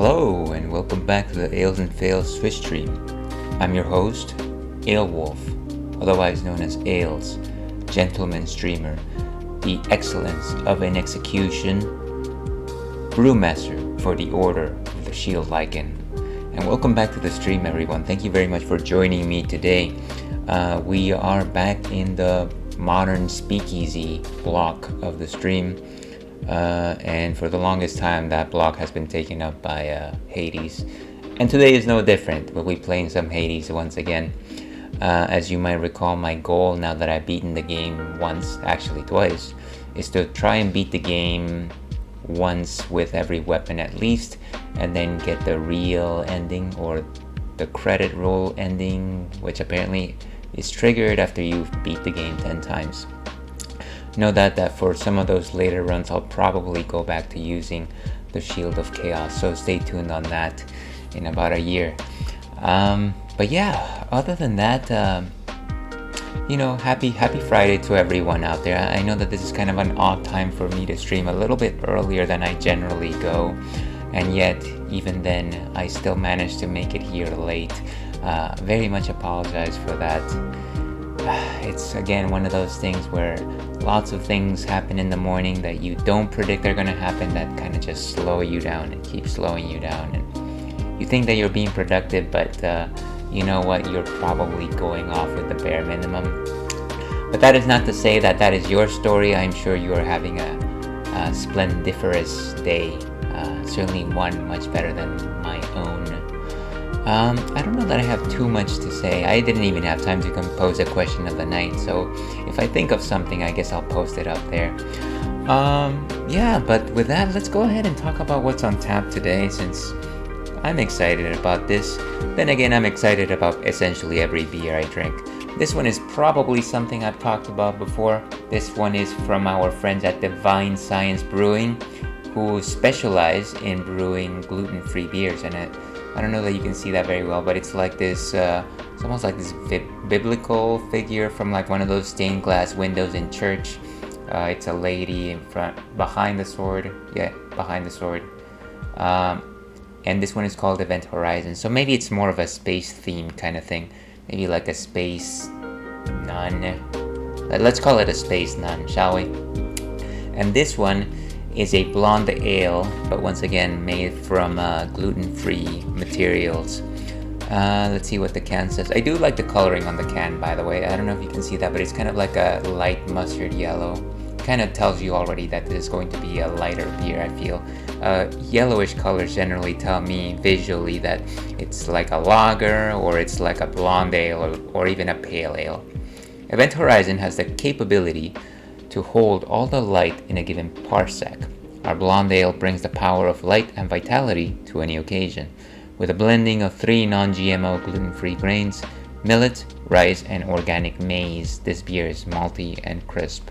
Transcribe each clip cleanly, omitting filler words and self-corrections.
Hello and welcome back to the Ales and Fails Swiss stream. I'm your host, Ale Wolf, otherwise known as Ales, gentleman streamer, the excellence of an execution, brewmaster for the Order of the Shield Lichen. And welcome back to the stream, everyone. Thank you very much for joining me today. We are back in the modern speakeasy block of the stream. And for the longest time that block has been taken up by Hades, and today is no different. We'll be playing some Hades once again. As you might recall, my goal, now that I've beaten the game once, actually twice, is to try and beat the game once with every weapon at least, and then get the real ending, or the credit roll ending, which apparently is triggered after you've beat the game 10 times. Know that for some of those later runs, I'll probably go back to using the Shield of Chaos, so stay tuned on that in about a year. But yeah, other than that, happy Friday to everyone out there. I know that this is kind of an odd time for me to stream, a little bit earlier than I generally go, and yet even then I still managed to make it here late. Very much apologize for that. It's again one of those things where lots of things happen in the morning that you don't predict are going to happen, that kind of just slow you down and keep slowing you down, and you think that you're being productive, but you know what, you're probably going off with the bare minimum. But that is not to say that that is your story. I'm sure you are having a splendiferous day, certainly one much better than my own. I don't know that I have too much to say. I didn't even have time to compose a question of the night, so if I think of something, I guess I'll post it up there. But with that, let's go ahead and talk about what's on tap today, since I'm excited about this. Then again, I'm excited about essentially every beer I drink. This one is probably something I've talked about before. This one is from our friends at Divine Science Brewing, who specialize in brewing gluten-free beers, and I don't know that you can see that very well, but it's like this, it's almost like this biblical figure from like one of those stained glass windows in church. It's a lady in front, behind the sword. And this one is called Event Horizon. So maybe it's more of a space themed kind of thing. Maybe like a space nun. Let's call it a space nun, shall we? And this one is a blonde ale, but once again made from gluten-free materials. Let's see what the can says. I do like the coloring on the can, by the way. I don't know if you can see that, but it's kind of like a light mustard yellow. Kind of tells you already that this is going to be a lighter beer, I feel. Yellowish colors generally tell me visually that it's like a lager, or it's like a blonde ale, or even a pale ale. Event Horizon has the capability to hold all the light in a given parsec. Our blonde ale brings the power of light and vitality to any occasion. With a blending of 3 non-GMO gluten-free grains, millet, rice, and organic maize, this beer is malty and crisp.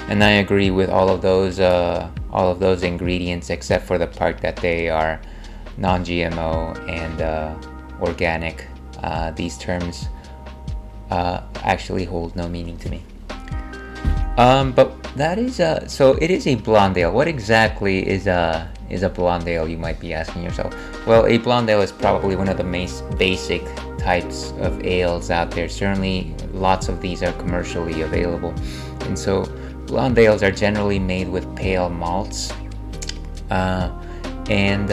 And I agree with all of those ingredients, except for the part that they are non-GMO and organic. These terms actually hold no meaning to me. But that is so it is a blonde ale. What exactly is a blonde ale, you might be asking yourself? Well, a blonde ale is probably one of the most basic types of ales out there. Certainly lots of these are commercially available, and so blonde ales are generally made with pale malts, and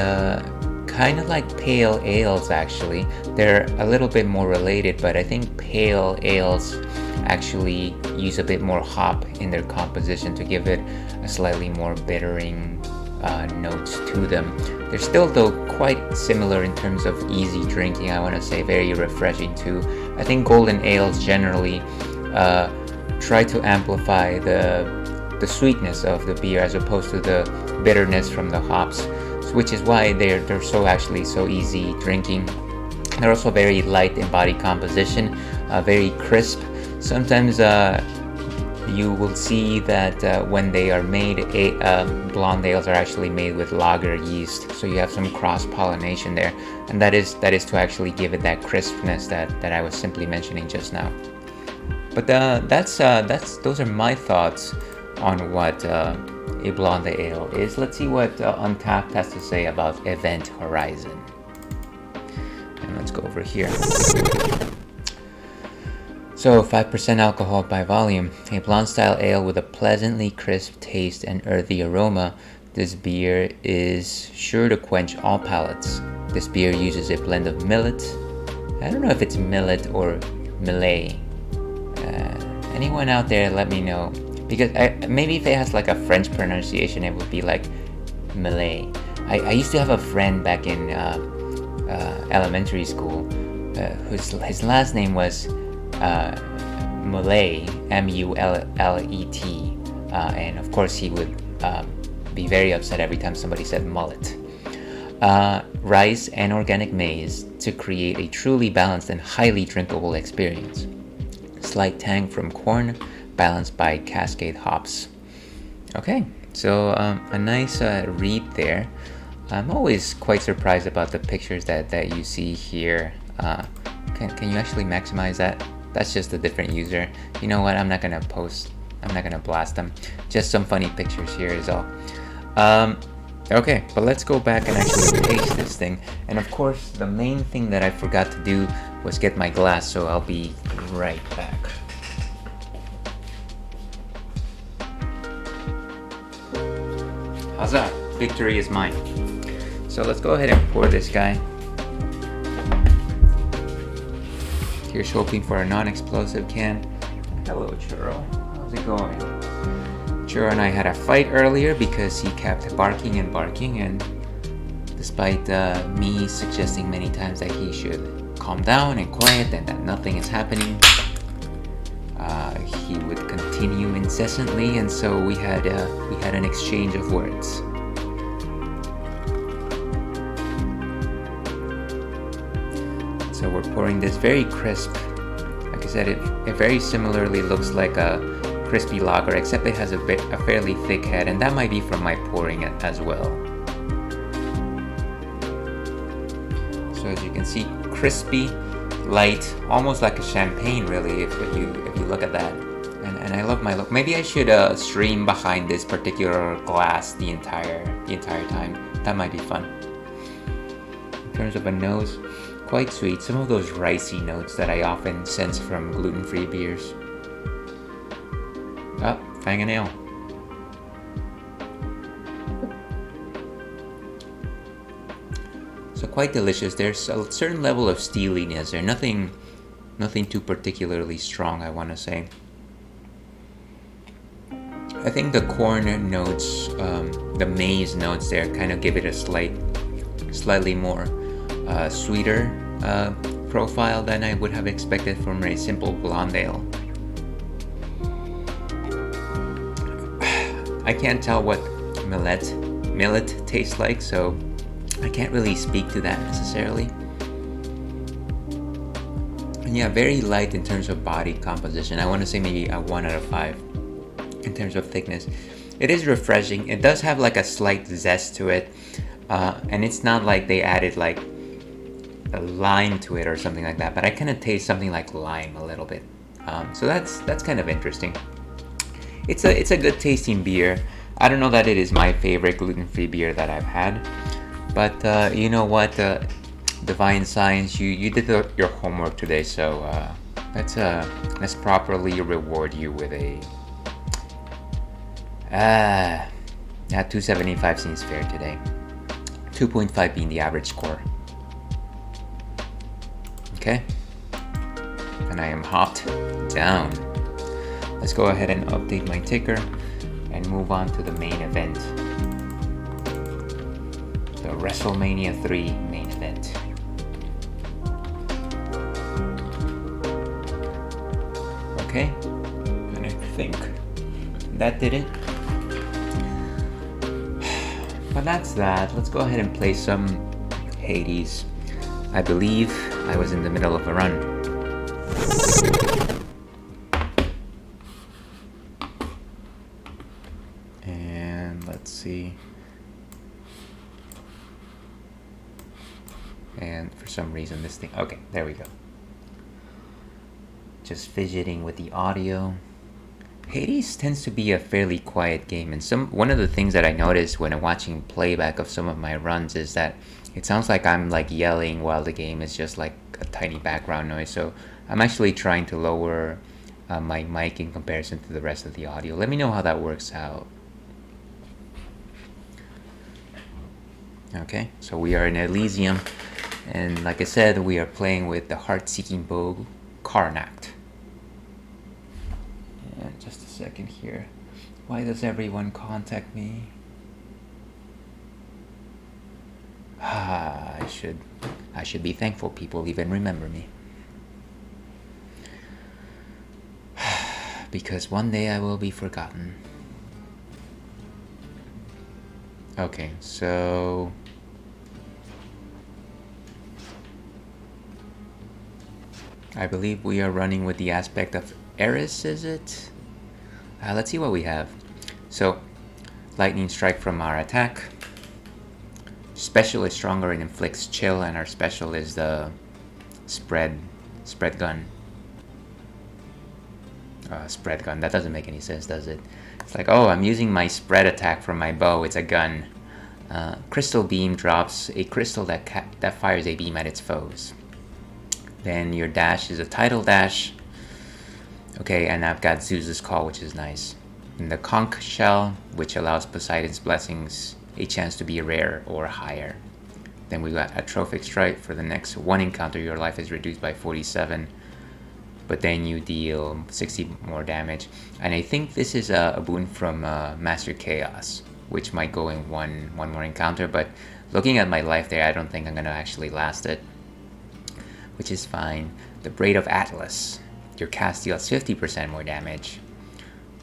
kind of like pale ales. Actually, they're a little bit more related, but I think pale ales actually use a bit more hop in their composition to give it a slightly more bittering notes to them. They're still, though, quite similar in terms of easy drinking. I want to say very refreshing too. I think golden ales generally try to amplify the sweetness of the beer as opposed to the bitterness from the hops, which is why they're so easy drinking. They're also very light in body composition, very crisp. Sometimes you will see that when they are made, blonde ales are actually made with lager yeast, so you have some cross-pollination there, and that is to actually give it that crispness that I was simply mentioning just now. But those are my thoughts on what a blonde ale is. Let's see what Untapped has to say about Event Horizon. And let's go over here. So 5% alcohol by volume, a blonde style ale with a pleasantly crisp taste and earthy aroma. This beer is sure to quench all palates. This beer uses a blend of millet. I don't know if it's millet or millet. Anyone out there, let me know. Because maybe if it has like a French pronunciation, it would be like millet. I used to have a friend back in elementary school his last name was Mullet, Mullet, and of course he would be very upset every time somebody said mullet. Rice and organic maize to create a truly balanced and highly drinkable experience. Slight tang from corn, balanced by Cascade hops. Okay, so a nice read there. I'm always quite surprised about the pictures that you see here. Can you actually maximize that? That's just a different user. You know what? I'm not gonna blast them. Just some funny pictures here is all. Okay, but let's go back and actually taste this thing. And of course, the main thing that I forgot to do was get my glass, so I'll be right back. How's that? Victory is mine. So let's go ahead and pour this guy. Here's hoping for a non-explosive can. Hello, Churro. How's it going? Churro and I had a fight earlier because he kept barking and barking, and despite me suggesting many times that he should calm down and quiet and that nothing is happening, he would continue incessantly, and so we had an exchange of words. So we're pouring this very crisp. Like I said, it very similarly looks like a crispy lager, except it has a fairly thick head, and that might be from my pouring it as well. So as you can see, crispy, light, almost like a champagne, really, if you look at that. And I love my look. Maybe I should stream behind this particular glass the entire time. That might be fun. In terms of a nose, quite sweet. Some of those ricey notes that I often sense from gluten-free beers. Oh, fang a nail. So quite delicious. There's a certain level of steeliness there. Nothing too particularly strong, I want to say. I think the corn notes, the maize notes there, kind of give it a slightly more sweeter profile than I would have expected from a simple blonde ale. I can't tell what millet tastes like, so I can't really speak to that necessarily. And yeah, very light in terms of body composition. I want to say maybe a 1 out of 5 in terms of thickness. It is refreshing. It does have like a slight zest to it, and it's not like they added like a lime to it or something like that, but I kind of taste something like lime a little bit. So that's kind of interesting. It's a good tasting beer. I don't know that it is my favorite gluten-free beer that I've had, but you know what, Divine Science, you did your homework today, so let's properly reward you with a 275 seems fair today. 2.5 being the average score. Okay, and I am hopped down. Let's go ahead and update my ticker and move on to the main event. The WrestleMania 3 main event. Okay, and I think that did it. But that's that. Let's go ahead and play some Hades. I believe I was in the middle of a run. And let's see. And for some reason this thing, okay, there we go. Just fidgeting with the audio. Hades tends to be a fairly quiet game, and one of the things that I noticed when I'm watching playback of some of my runs is that it sounds like I'm like yelling while the game is just like a tiny background noise. So I'm actually trying to lower my mic in comparison to the rest of the audio. Let me know how that works out. Okay, so we are in Elysium, and like I said, we are playing with the Heart-Seeking Bow, Karnak. And just a second here. Why does everyone contact me? I should be thankful people even remember me. Because one day I will be forgotten. Okay, so I believe we are running with the aspect of Eris, is it? Let's see what we have. So, lightning strike from our attack. Special is stronger and inflicts chill, and our special is the spread gun. Spread gun. That doesn't make any sense, does it? It's like, oh, I'm using my spread attack from my bow. It's a gun. Crystal beam drops a crystal that fires a beam at its foes. Then your dash is a tidal dash. Okay, and I've got Zeus's Call, which is nice. And the Conch Shell, which allows Poseidon's Blessings a chance to be rare or higher. Then we got Atrophic Strike. For the next one encounter, your life is reduced by 47. But then you deal 60 more damage. And I think this is a boon from Master Chaos, which might go in one more encounter. But looking at my life there, I don't think I'm going to actually last it, which is fine. The Braid of Atlas. Your cast deals 50% more damage.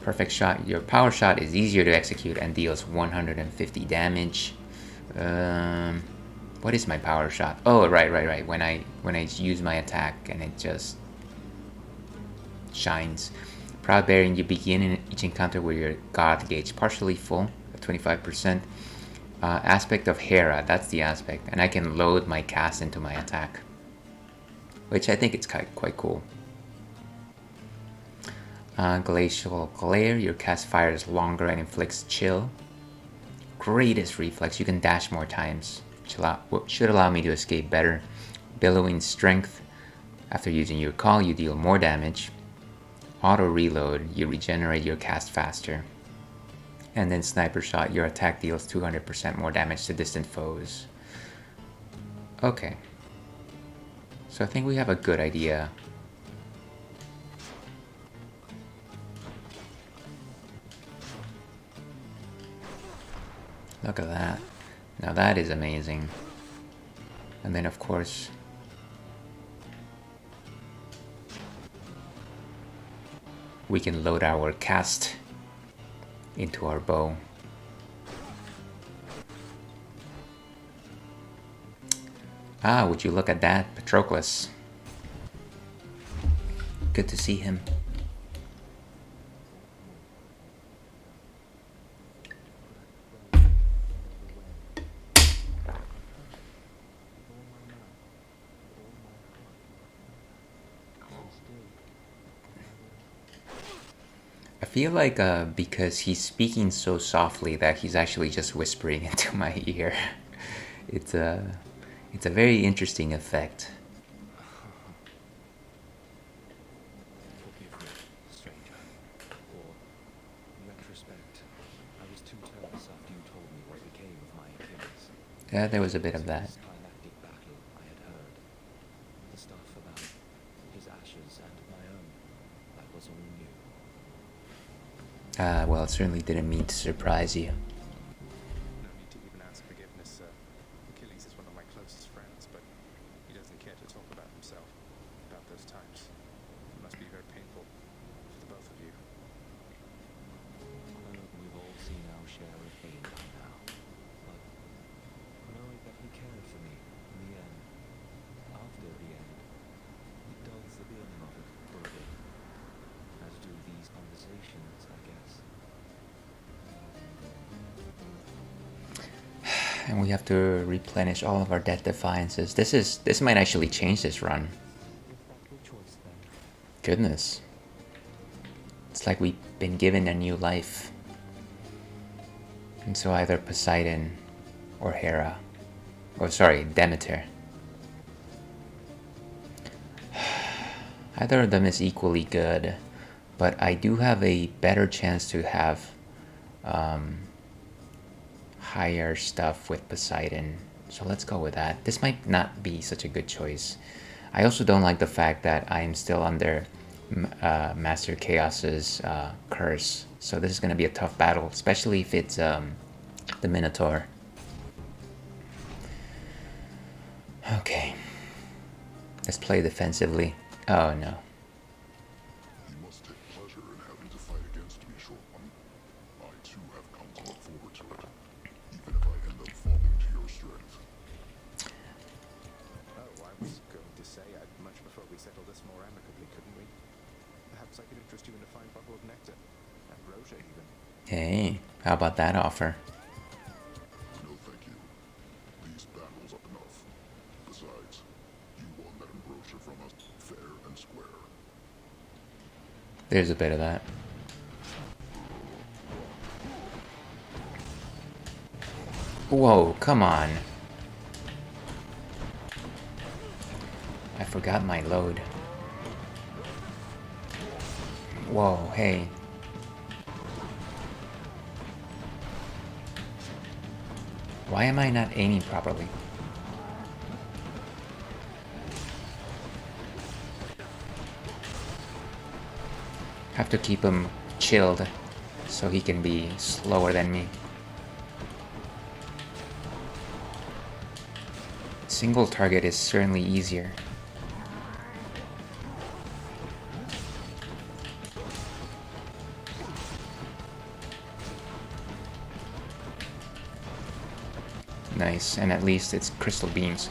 Perfect Shot. Your power shot is easier to execute and deals 150 damage. What is my power shot? Oh, right. When I use my attack and it just shines. Proud Bearing. You begin in each encounter with your God gauge partially full at 25%. Aspect of Hera. That's the aspect, and I can load my cast into my attack, which I think it's quite cool. Glacial Glare. Your cast fires longer and inflicts chill. Greatest Reflex. You can dash more times, which should allow me to escape better. Billowing Strength. After using your call, you deal more damage. Auto Reload. You regenerate your cast faster. And then Sniper Shot. Your attack deals 200% more damage to distant foes. Okay. So I think we have a good idea. Look at that. Now that is amazing. And then of course, we can load our cast into our bow. Would you look at that, Patroclus. Good to see him. I feel like because he's speaking so softly that he's actually just whispering into my ear. It's a very interesting effect. Forgive me, stranger. For, in retrospect, I was too terse after you told me what became of my Achilles. Yeah, there was a bit of that. This climactic battle I had heard. The stuff about his ashes and my own. That was all new. Well, it certainly didn't mean to surprise you. No need to even ask forgiveness, sir. Achilles is one of my closest friends, but he doesn't care to talk about himself, about those times. It must be very painful for the both of you. We've all seen our share of pain by now. But knowing that he cared for me in the end, after the end, it dulls the feeling of it for a bit. As do these conversations, I guess. And we have to replenish all of our death defiances. This might actually change this run. Good choice then. Goodness. It's It's like we've been given a new life. And so either Poseidon or Hera, or sorry, Demeter. Either of them is equally good, but I do have a better chance to have higher stuff with Poseidon. So let's go with that. This might not be such a good choice. I also don't like the fact that I am still under Master Chaos's curse. So this is going to be a tough battle, especially if it's the Minotaur. Okay. Let's play defensively. Oh no. You must take pleasure in having to fight against me, short one. I too have come to look forward to it, even if I end up falling to your strength. Oh, I was going to say I'd much prefer we settle this more amicably, couldn't we? Perhaps I could interest you in a fine bottle of nectar. Ambrosia, even. Hey, how about that offer? No, thank you. These battles are enough. Besides, you won that ambrosia from us fair and square. There's a bit of that. Whoa, come on. I forgot my load. Whoa, hey. Why am I not aiming properly? Have to keep him chilled so he can be slower than me. Single target is certainly easier. Nice, and at least it's crystal beams.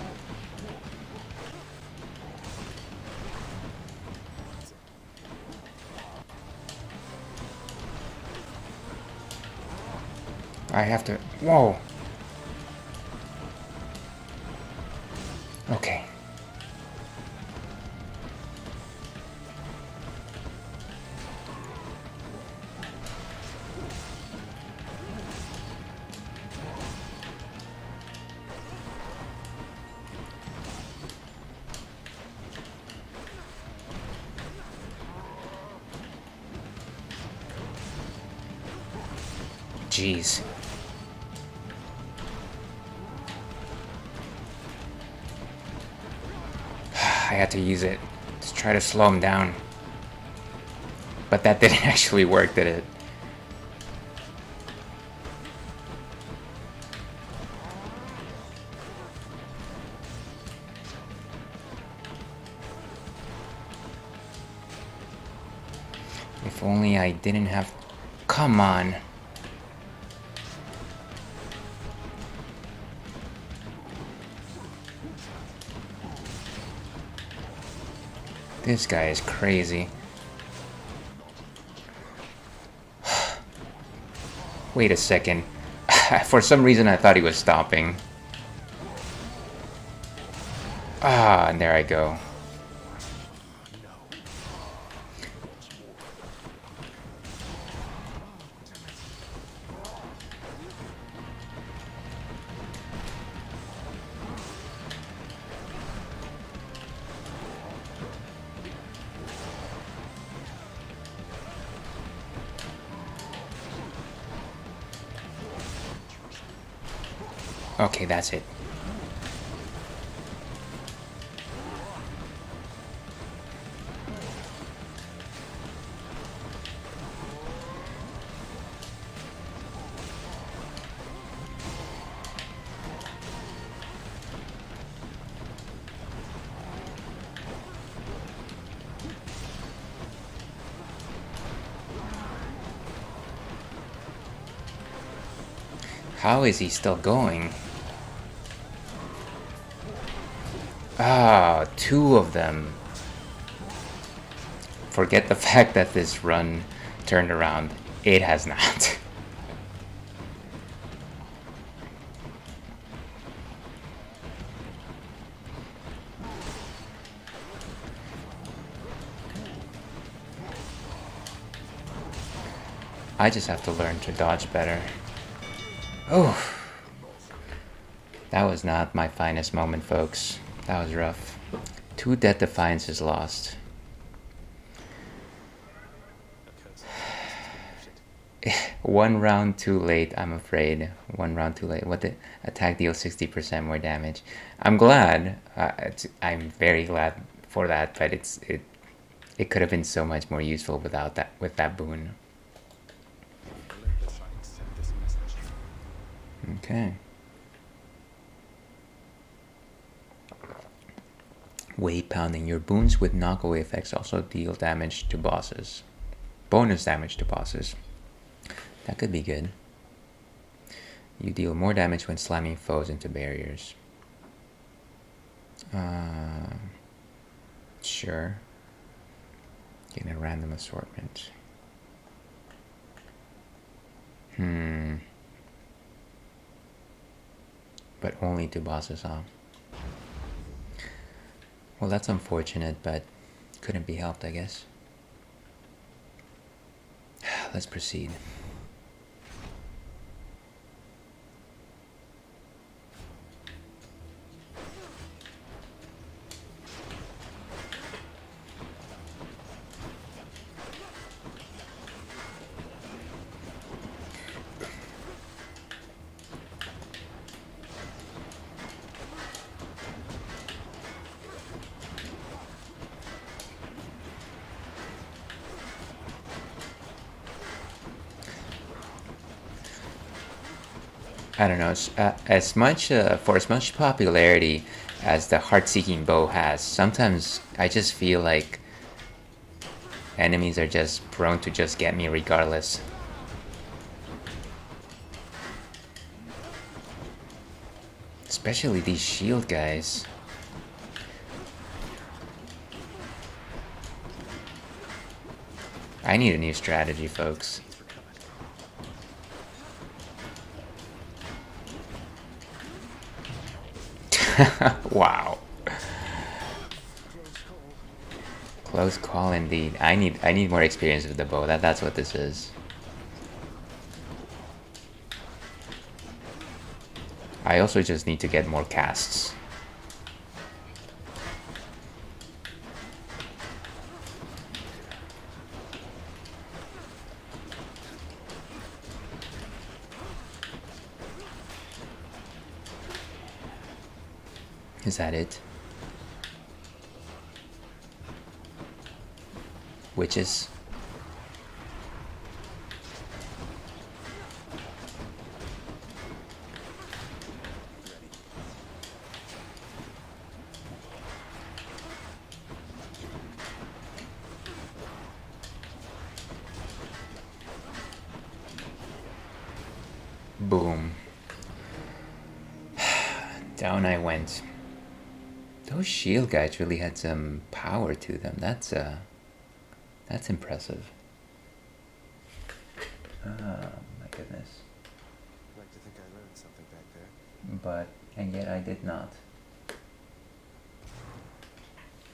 I have to... Whoa! Okay. Jeez. I had to use it to try to slow him down. But that didn't actually work, did it? If only I didn't have... Come on. This guy is crazy. Wait a second. For some reason I thought he was stopping. Ah, and there I go. Okay, that's it. How is he still going? Ah, two of them. Forget the fact that this run turned around. It has not. I just have to learn to dodge better. Oh, that was not my finest moment, folks. That was rough. 2 Death Defiances lost. A curse of violence has been lifted. 1 round too late, I'm afraid. 1 round too late. What the attack deals 60% more damage. I'm glad. I'm very glad for that, but it could have been so much more useful without that, with that boon. Let the signs send this message. Okay. Weight pounding. Your boons with knockaway effects also deal damage to bosses. Bonus damage to bosses. That could be good. You deal more damage when slamming foes into barriers. Sure. Getting a random assortment. But only to bosses, huh? Well, that's unfortunate, but couldn't be helped, I guess. Let's proceed. I don't know. As much for as much popularity as the heart-seeking bow has, sometimes I just feel like enemies are just prone to just get me regardless. Especially these shield guys. I need a new strategy, folks. Wow. Close call indeed. I need more experience with the bow. That's what this is. I also just need to get more casts. Is that it? Witches? Boom. Down I went. Those shield guys really had some power to them. That's impressive. Oh my goodness. I'd like to think I learned something back there. But, and yet I did not.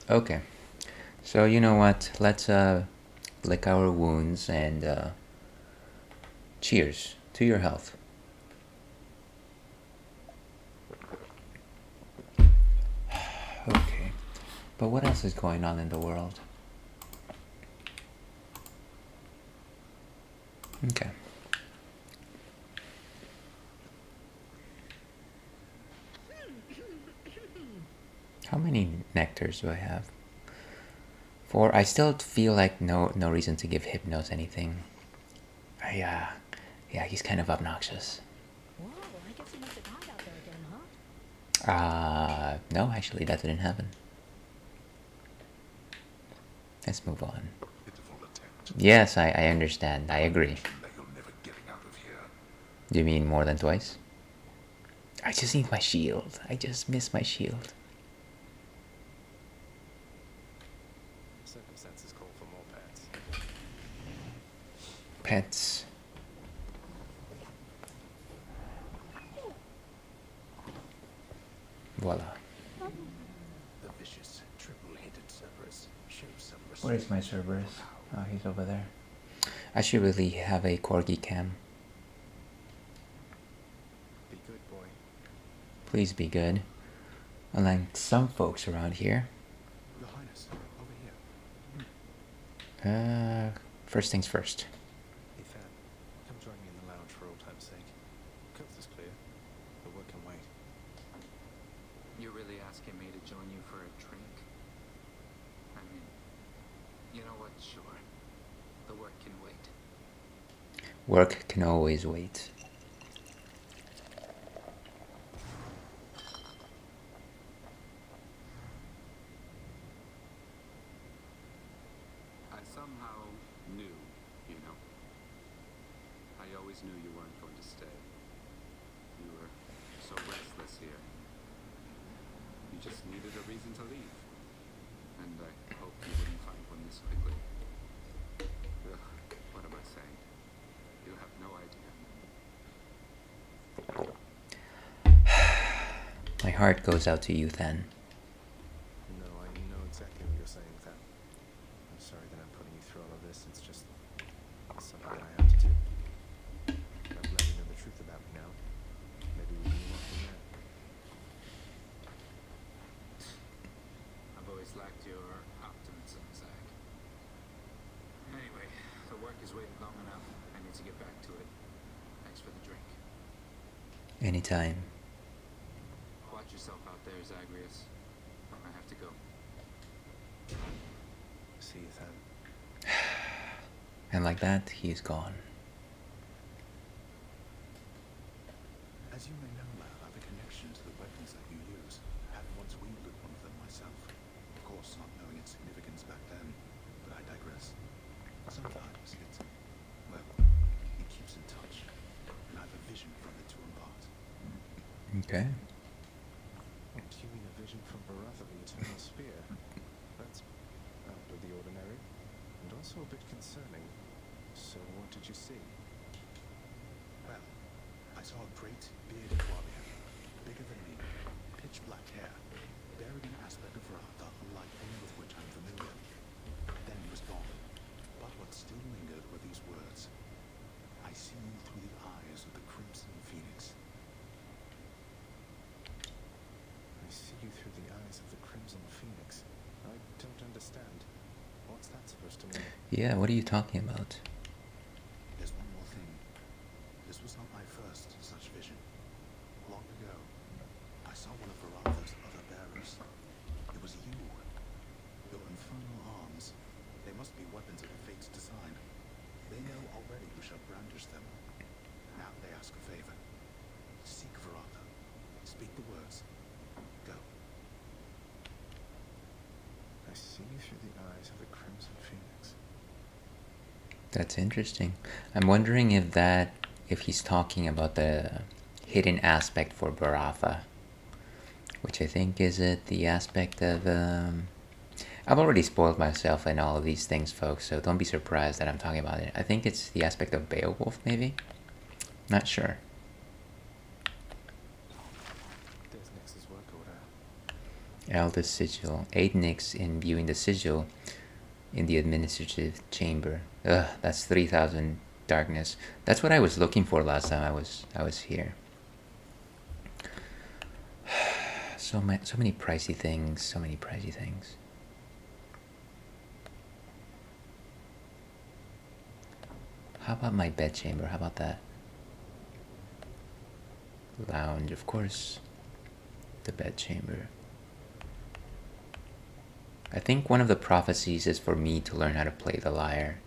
Okay. So you know what? Let's lick our wounds and cheers to your health. Okay. But what else is going on in the world? Okay. How many nectars do I have? 4. I still feel like no reason to give Hypnos anything. Yeah, he's kind of obnoxious. Whoa, I guess you must have died out there again, huh? No, actually that didn't happen. Let's move on. Pitiful attempt. Yes, I understand. I agree. Like I'm never getting out of here. Do you mean more than twice? I just need my shield. I just miss my shield. Circumstances call for more pets. Pets. Voila. The vicious, triple-headed Cerberus shows some Where is my Cerberus? Oh, he's over there. I should really have a corgi cam. Be good, boy. Please be good. Unlike some folks around here. Your Highness, over here. First things first. Ethan, come join me in the lounge for old time's sake. Coast is clear. The work can wait. You're really asking me to join you for a drink? I mean, you know what? Sure. The work can wait. Work can always wait. I somehow knew, you know. I always knew you weren't going to stay. You were so restless here. You just needed a reason to leave. And I hoped you wouldn't find one this quickly. Ugh, what am I saying? You have no idea. My heart goes out to you then. No, I know exactly what you're saying with that. I'm sorry that I'm putting you through all of this. It's just something that I have to do. I'm glad you know the truth about me now. Maybe we can move on from there. I've always lacked your optimism, Zach. Anyway, the work has waited long enough. I need to get back to it. Thanks for the drink. Anytime. Watch yourself out there, Zagreus. I have to go. See you then. And like that, he's gone. As you may know, lad, I have a connection to the weapons that you use. Had once wielded one of them myself. Of course, not knowing its significance back then. But I digress. Sometimes well, it keeps in touch. And I have a vision from it to impart. Okay. You mean a vision from Baratha, the Eternal Spear? That's out of the ordinary, and also a bit concerning. So what did you see? Well, I saw a great bearded warrior, bigger than me, pitch black hair, bearing an aspect of Baratha unlike any with which I'm familiar. Then he was gone, but what still lingered were these words: I see you through the eyes of the Crimson Phoenix. I see you through the eyes of the Crimson Phoenix. I don't understand. What's that supposed to mean? Yeah, what are you talking about? There's one more thing. This was not my first such vision. Long ago, I saw one of Varatha's other bearers. It was you. Your infernal arms. They must be weapons of the Fate's design. They know already who shall brandish them. Now they ask a favor. Seek Varatha. Speak the words. Go. I see you through the eyes of the Crimson Phoenix. That's interesting. I'm wondering if he's talking about the hidden aspect for Baratha, which I think is the aspect of I've already spoiled myself in all of these things, folks, so don't be surprised that I'm talking about it. I think it's the aspect of Beowulf, maybe? Not sure. There's Nix's work order. Eldest sigil. 8 nicks in viewing the sigil in the administrative chamber. Ugh, that's 3,000 darkness. That's what I was looking for last time I was here. So many pricey things. So many pricey things. How about my bedchamber? How about that? Lounge, of course. The bedchamber. I think one of the prophecies is for me to learn how to play the lyre.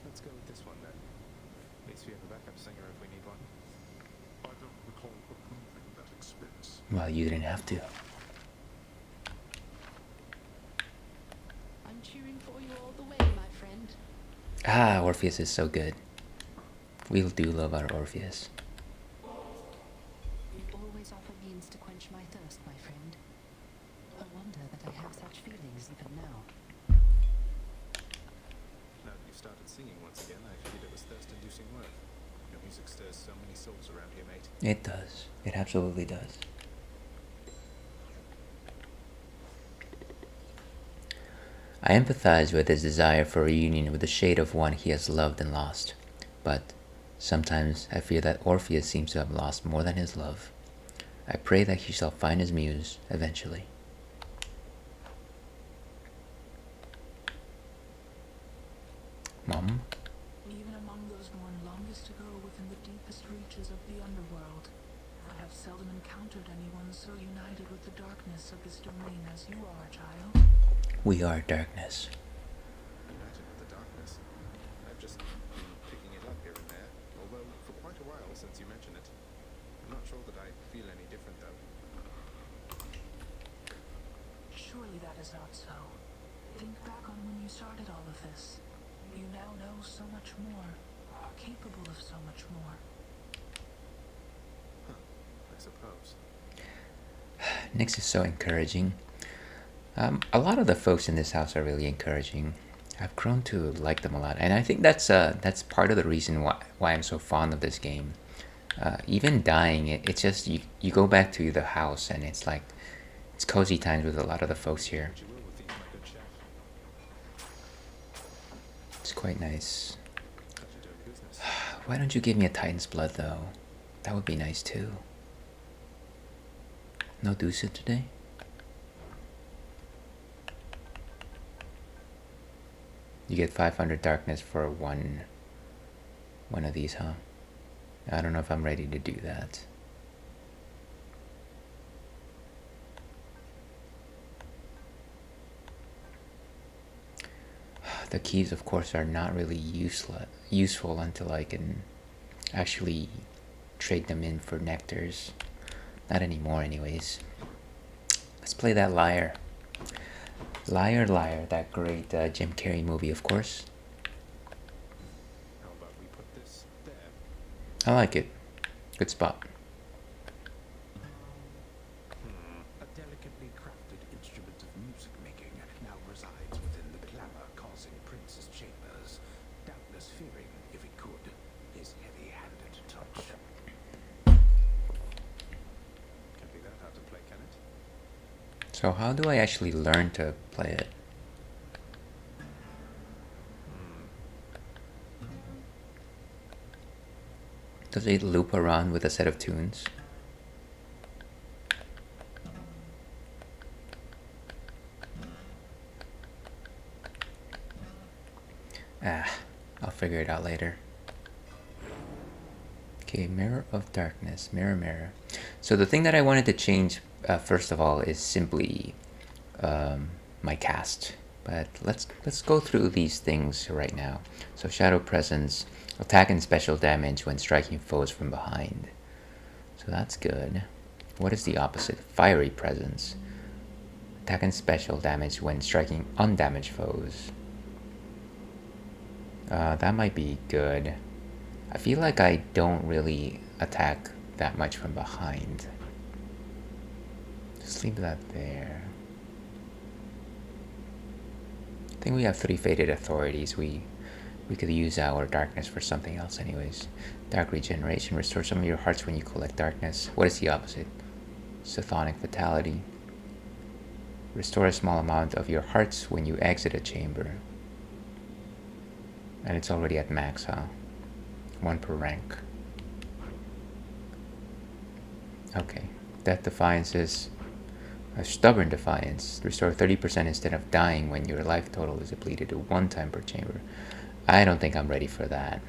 Let's go with this one then. At least we have a backup singer if we need one. I don't recall approving that expense. Well, you didn't have to. I'm cheering for you all the way, my friend. Ah, Orpheus is so good. We do love our Orpheus. You always offer means to quench my thirst, my friend. I wonder that I have such feelings even now. Now that you've started singing once again, I figured it was thirst-inducing work. Your music stirs so many souls around here, mate. It does. It absolutely does. I empathize with his desire for reunion with the shade of one he has loved and lost, but sometimes I fear that Orpheus seems to have lost more than his love. I pray that he shall find his muse eventually. Mom? Even among those born longest ago within the deepest reaches of the underworld, I have seldom encountered anyone so united with the darkness of this domain as you are, child. We are darkness. United with the darkness. I've just been picking it up here and there, although for quite a while since you mentioned it. I'm not sure that I feel any different, though. Surely that is not so. Think back on when you started all of this. You now know so much more, capable of so much more. I suppose. Nyx is so encouraging. A lot of the folks in this house are really encouraging. I've grown to like them a lot, and I think that's part of the reason why I'm so fond of this game. Even dying, it's just you go back to the house, and it's like it's cozy times with a lot of the folks here. But you will with these, my good chef. It's quite nice. Pleasure doing business. Why don't you give me a Titan's blood though? That would be nice too. No Dusa today? You get 500 darkness for one of these, huh? I don't know if I'm ready to do that. The keys, of course, are not really useful until I can actually trade them in for nectars. Not anymore, anyways. Let's play that Liar. Liar, Liar, that great Jim Carrey movie, of course. How about we put this there? I like it. Good spot. A delicately crafted instrument of music making now resides within the clamor-causing prince's chambers, doubtless fearing, if it could, his heavy-handed touch. Can't be that hard to play, can it? So how do I actually learn to play it? Does it loop around with a set of tunes? I'll figure it out later. Okay, Mirror of Darkness, Mirror, Mirror. So the thing that I wanted to change, first of all, is simply my cast. But let's go through these things right now. So Shadow Presence, attack and special damage when striking foes from behind. So that's good. What is the opposite? Fiery Presence, attack and special damage when striking undamaged foes. That might be good. I feel like I don't really attack that much from behind. Just leave that there. I think we have 3 Fated Authorities. We could use our darkness for something else anyways. Dark Regeneration. Restore some of your hearts when you collect darkness. What is the opposite? Chthonic Fatality. Restore a small amount of your hearts when you exit a chamber. And it's already at max, huh? 1 per rank. Okay. Death Defiance is a Stubborn Defiance. Restore 30% instead of dying when your life total is depleted to 1 time per chamber. I don't think I'm ready for that.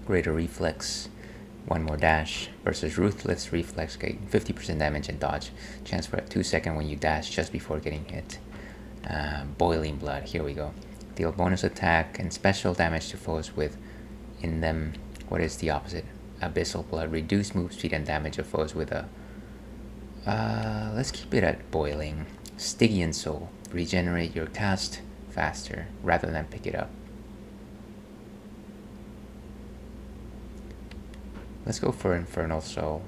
Greater Reflex. 1 more dash. Versus Ruthless Reflex. Gain 50% damage and dodge. Chance for a 2-second when you dash just before getting hit. Boiling Blood. Here we go. Deal bonus attack and special damage to foes with in them. What is the opposite? Abyssal Blood. Reduce move speed and damage of foes with a... let's keep it at Boiling. Stygian Soul. Regenerate your cast faster rather than pick it up. Let's go for Infernal Soul.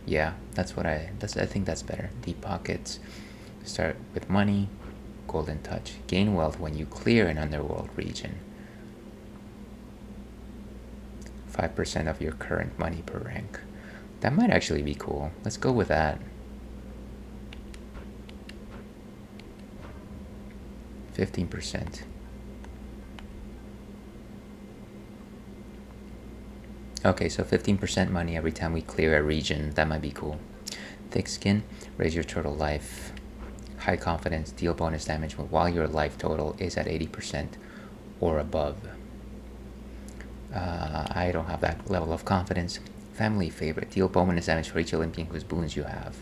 Yeah, I think that's better. Deep Pockets. Start with money. Golden Touch. Gain wealth when you clear an underworld region. 5% of your current money per rank. That might actually be cool. Let's go with that. 15%. Okay, so 15% money every time we clear a region. That might be cool. Thick skin, raise your total life. High confidence, deal bonus damage while your life total is at 80% or above. I don't have that level of confidence. Family favorite, deal bonus damage for each Olympian whose boons you have.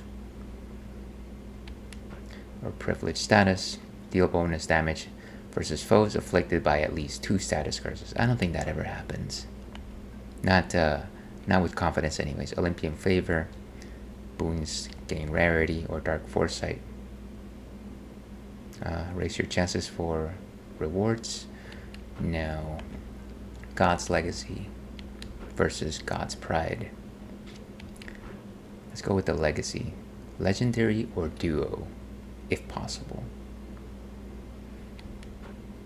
Or privileged status, deal bonus damage versus foes afflicted by at least 2 status curses. I don't think that ever happens. Not with confidence anyways. Olympian favor, boons gain rarity or dark foresight. Raise your chances for rewards. No. God's legacy versus God's pride. Let's go with the legacy. Legendary or duo, if possible.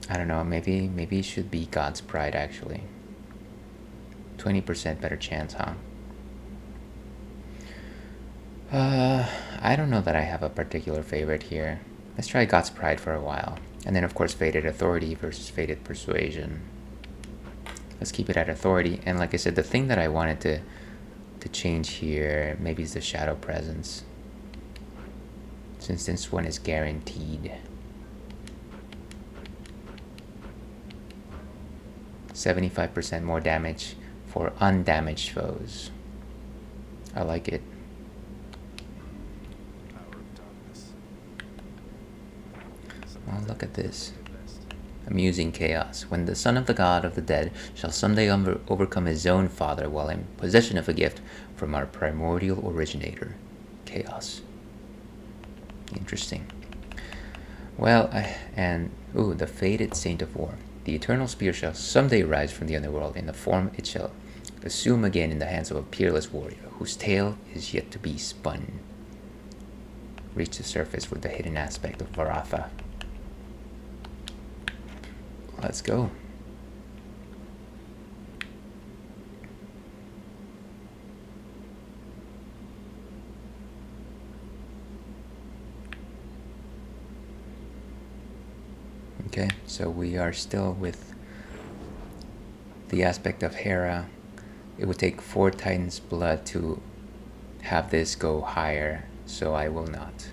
I don't know, maybe it should be God's pride actually. 20% better chance, huh? I don't know that I have a particular favorite here. Let's try God's pride for a while. And then of course Fated Authority versus Fated Persuasion. Let's keep it at Authority. And like I said, the thing that I wanted to change here maybe is the Shadow Presence, since this one is guaranteed. 75% more damage for undamaged foes. I like it. Power of darkness. Oh, look at this. Amusing chaos. When the son of the god of the dead shall someday overcome his own father while in possession of a gift from our primordial originator. Chaos. Interesting. Well, the fated Saint of War. The eternal spear shall someday rise from the underworld in the form it shall assume again in the hands of a peerless warrior, whose tale is yet to be spun. Reach the surface with the hidden aspect of Varatha. Let's go. Okay, so we are still with the aspect of Hera. It would take 4 Titans' blood to have this go higher, so I will not.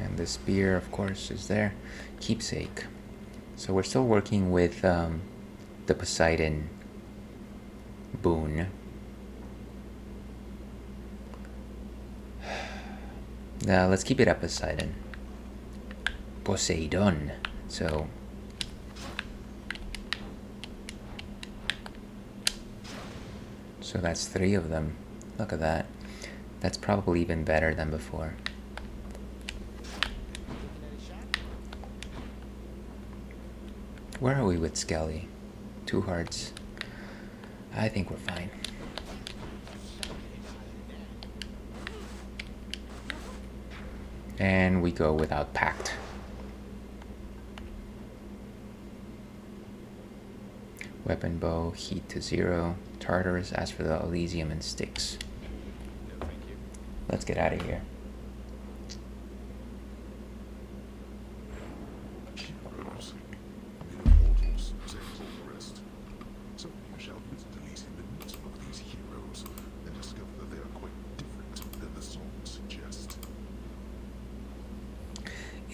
And the spear, of course, is there. Keepsake. So we're still working with the Poseidon boon. Now let's keep it at Poseidon. Poseidon. So that's 3 of them. Look at that. That's probably even better than before. Where are we with Skelly? 2 hearts. I think we're fine. And we go without Pact. Weapon bow, heat to 0. Tartarus, as for the Elysium and Styx. No, thank you. Let's get out of here. Heroes, mere mortals, same as all the rest. So you shall visit Elysium and meet some of these heroes, and discover that they are quite different than the songs suggest.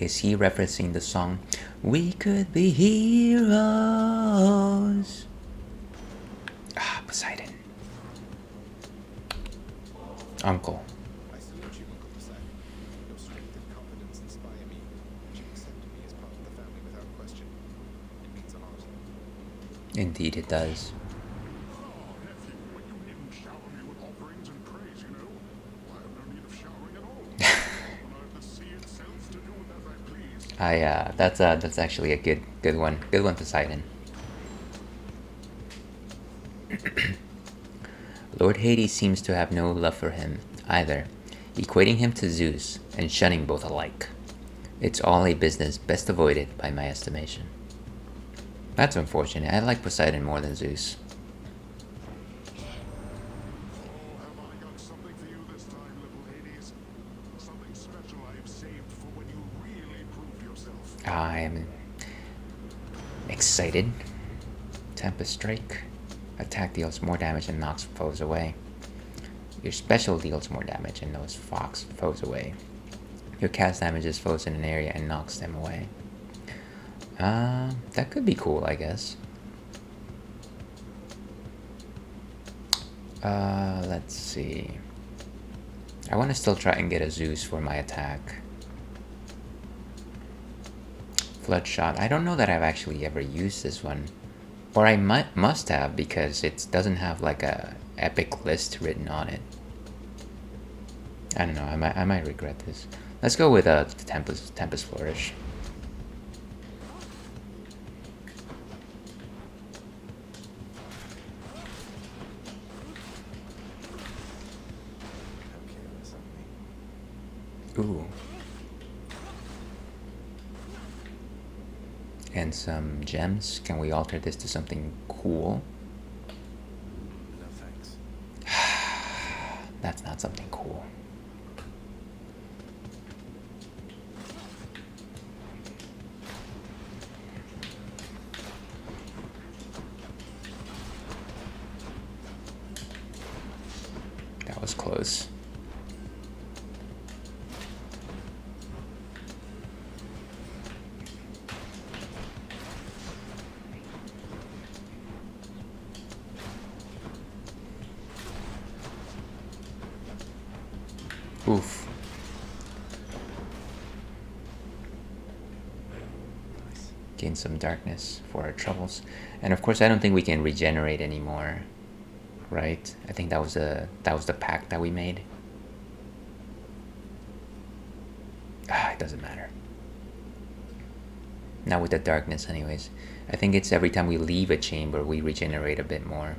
Is he referencing the song, "We Could Be Heroes"? Ah, Poseidon. Uncle. I salute you, Uncle Poseidon. Your strength and confidence inspire me. You accept me as part of the family without question. It means a lot. Indeed it does. Oh, nephew, when you needn't shower me with offerings and praise, you know. I have no need of showering at all. When I have the sea itself to do with as I please. That's actually a good one. Good one, Poseidon. Lord Hades seems to have no love for him either, equating him to Zeus and shunning both alike. It's all a business best avoided by my estimation. That's unfortunate. I like Poseidon more than Zeus. Oh, have I got something for you this time, little Hades? Something special I'm excited. Tempest Strike. Attack deals more damage and knocks foes away. Your special deals more damage and knocks foes away. Your cast damages foes in an area and knocks them away. That could be cool, I guess. Let's see. I want to still try and get a Zeus for my attack. Flood Shot. I don't know that I've actually ever used this one. Or I must have, because it doesn't have like a epic list written on it. I don't know, I might regret this. Let's go with Tempest Flourish. How careless of me. Ooh. And some gems. Can we alter this to something cool? No thanks. That's not something cool. That was close. Oof. Nice. Gain some darkness for our troubles. And of course I don't think we can regenerate anymore. Right? I think that was the pact that we made. It doesn't matter. Not with the darkness anyways. I think it's every time we leave a chamber we regenerate a bit more.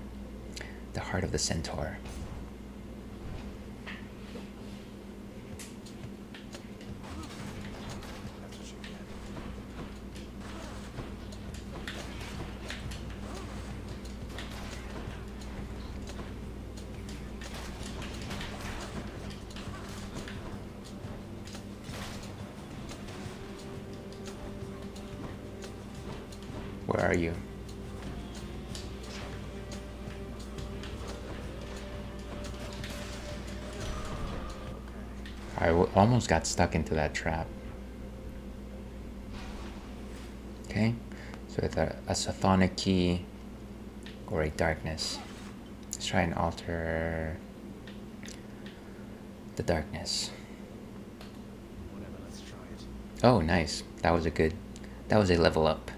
The Heart of the Centaur. That's what you get. Where are you? I almost got stuck into that trap. Okay, so with a Sathonic Key or a Darkness. Let's try and alter the darkness. Whatever, let's try it. Oh, nice. That was a level up.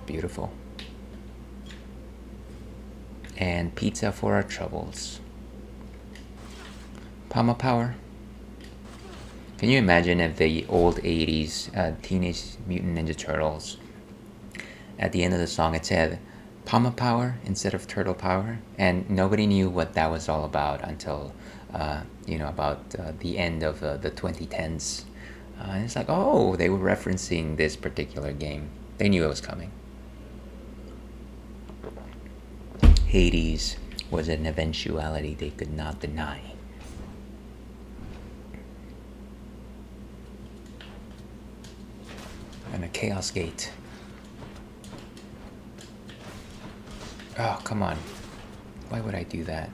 Beautiful. And pizza for our troubles. Palma Power. Can you imagine if the old 80s Teenage Mutant Ninja Turtles, at the end of the song it said Palma Power instead of Turtle Power, and nobody knew what that was all about until about the end of the 2010s. And it's like, oh, they were referencing this particular game. They knew it was coming. Hades was an eventuality they could not deny. And a Chaos Gate. Oh, come on. Why would I do that?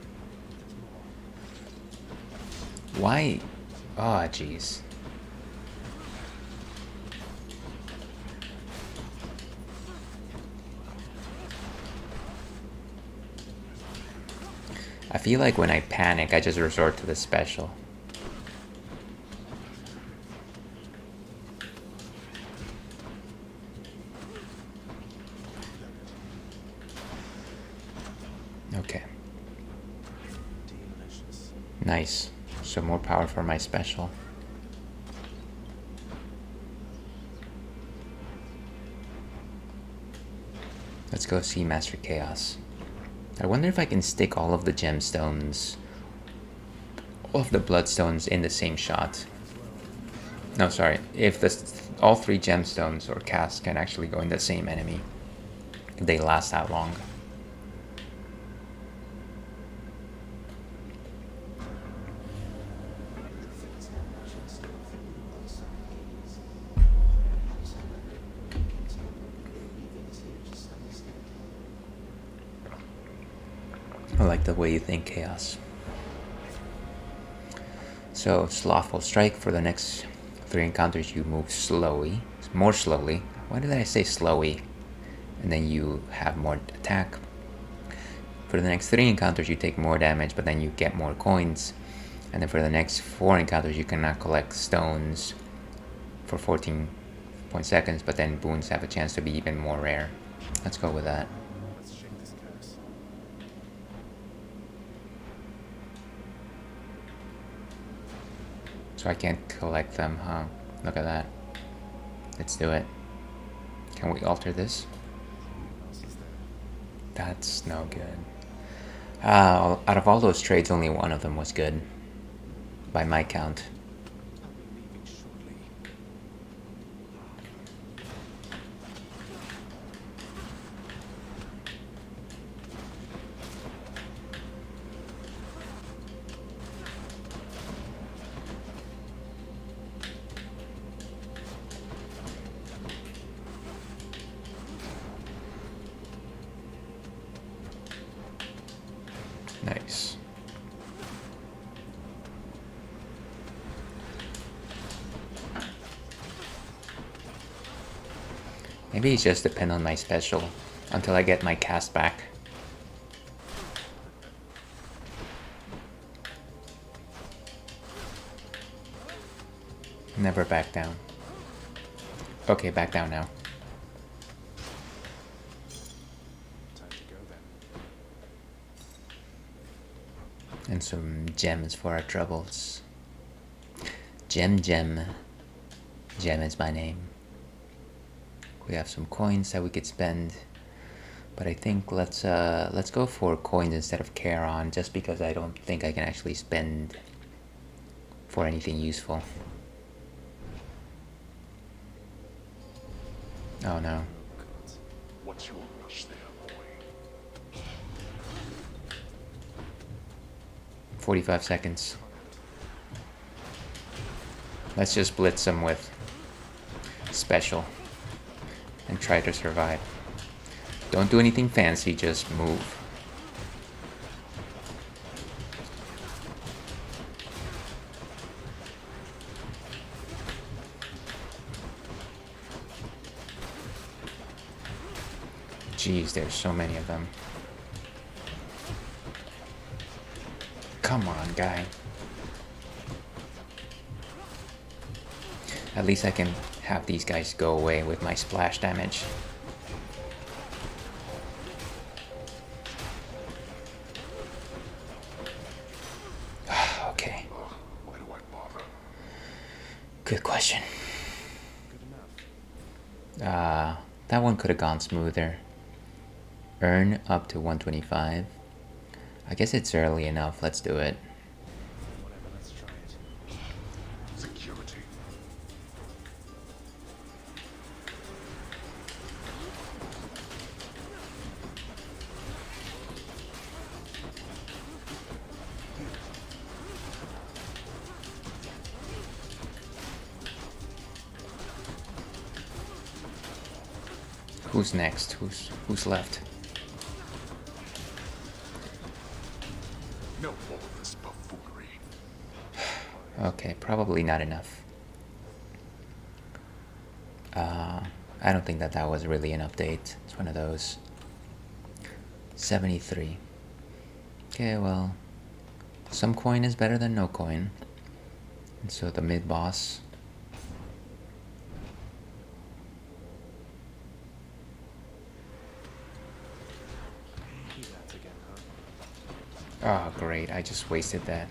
Why? Oh, jeez. I feel like when I panic, I just resort to the special. Okay. Delicious. Nice. So more power for my special. Let's go see Master Chaos. I wonder if I can stick all of the gemstones, all of the bloodstones in the same shot. No, sorry. If all 3 gemstones or casts can actually go in the same enemy, if they last that long. I like the way you think, Chaos. So, Slothful Strike. For the next 3 encounters, you move slowly. More slowly. Why did I say slowy? And then you have more attack. For the next 3 encounters, you take more damage, but then you get more coins. And then for the next 4 encounters, you cannot collect stones for 14 seconds, but then boons have a chance to be even more rare. Let's go with that. Let's shake this curse. So I can't collect them, huh? Look at that. Let's do it. Can we alter this? Who else is there? That's no good. Out of all those trades, only one of them was good. By my count. I'll be leaving shortly. Nice. Maybe it just depends on my special until I get my cast back. Never back down. Okay, back down now. Time to go then. And some gems for our troubles. Gem. Gem is my name. We have some coins that we could spend. But I think let's go for coins instead of Charon, just because I don't think I can actually spend for anything useful. Oh no. What's your rush there, boy? 45 seconds. Let's just blitz them with special and try to survive. Don't do anything fancy, just move. Jeez, there's so many of them. Come on, guy. At least I can have these guys go away with my splash damage. Okay. Why do I bother? Good question. Good enough. That one could have gone smoother. Earn up to 125. I guess it's early enough. Let's do it. Whatever, let's try it. Security. Who's next? Who's left? No more of this buffoonery. Okay, probably not enough. I don't think that was really an update. It's one of those. 73. Okay, well, some coin is better than no coin. And so the mid-boss. Healats again, huh? Oh, great. I just wasted that.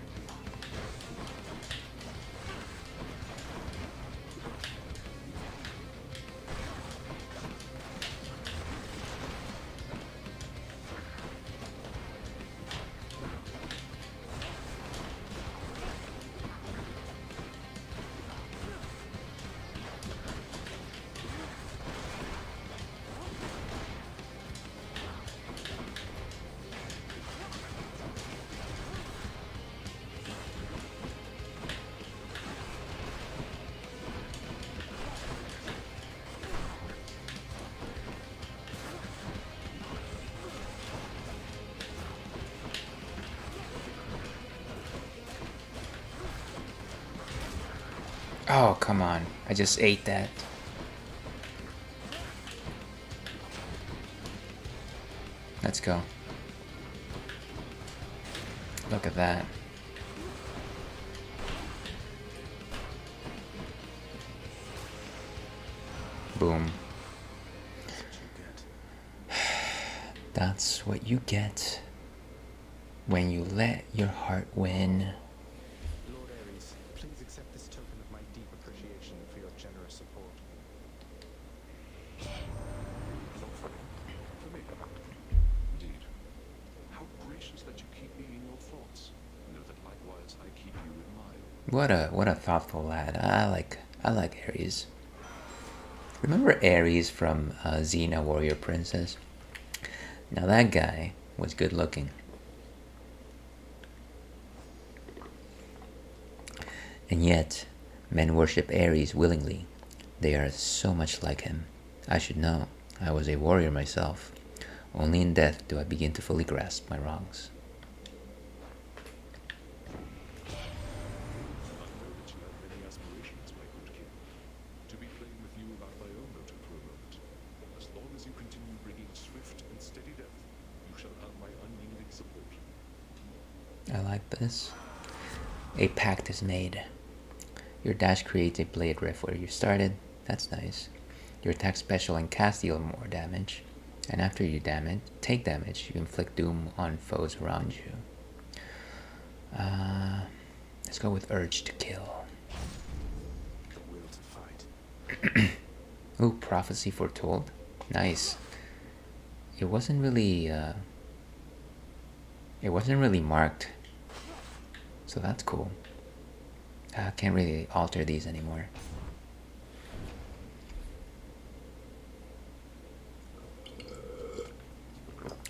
Oh, come on. I just ate that. Let's go. Look at that. Boom. That's what you get when you let your heart win. Lord Ares, please accept this token of my deep appreciation for your generous support. For me. Indeed. How gracious that you keep me in your thoughts. Know that likewise I keep you in mine. What a thoughtful lad. I like Ares. Remember Ares from Xena Warrior Princess? Now that guy was good looking. And yet, men worship Ares willingly. They are so much like him. I should know. I was a warrior myself. Only in death do I begin to fully grasp my wrongs. I know that you have many aspirations, my good king. To be playing with you about my own motive for a moment. As long as you continue bringing swift and steady death, you shall have my unyielding support. I like this. A pact is made. Your dash creates a blade rift where you started. That's nice. Your attack special and cast deal more damage. And after you take damage, you inflict doom on foes around you. Let's go with Urge to Kill. The will to fight. Ooh, Prophecy Foretold. Nice. It wasn't really marked. So that's cool. I can't really alter these anymore.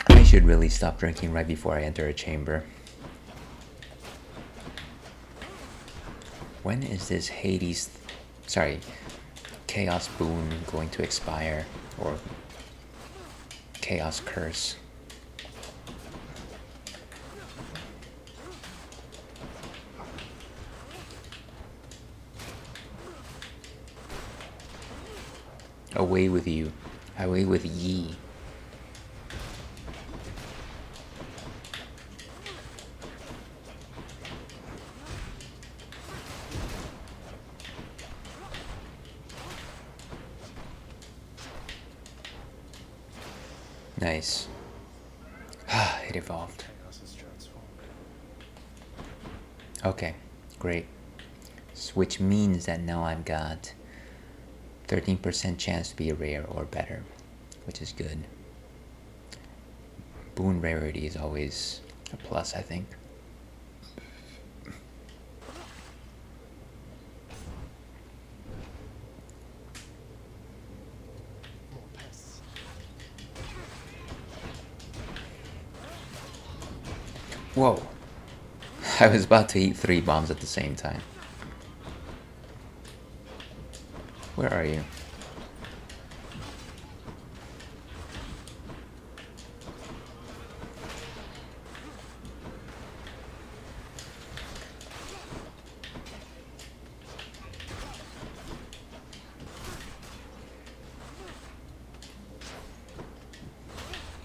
I should really stop drinking right before I enter a chamber. When is this Chaos Boon going to expire? Or Chaos Curse? Away with you. Away with ye. Nice. It evolved. Chaos is transformed. Okay, great. Which means that now I've got 13% chance to be a rare or better, which is good. Boon rarity is always a plus, I think. More pests. Whoa. I was about to eat 3 bombs at the same time. Where are you?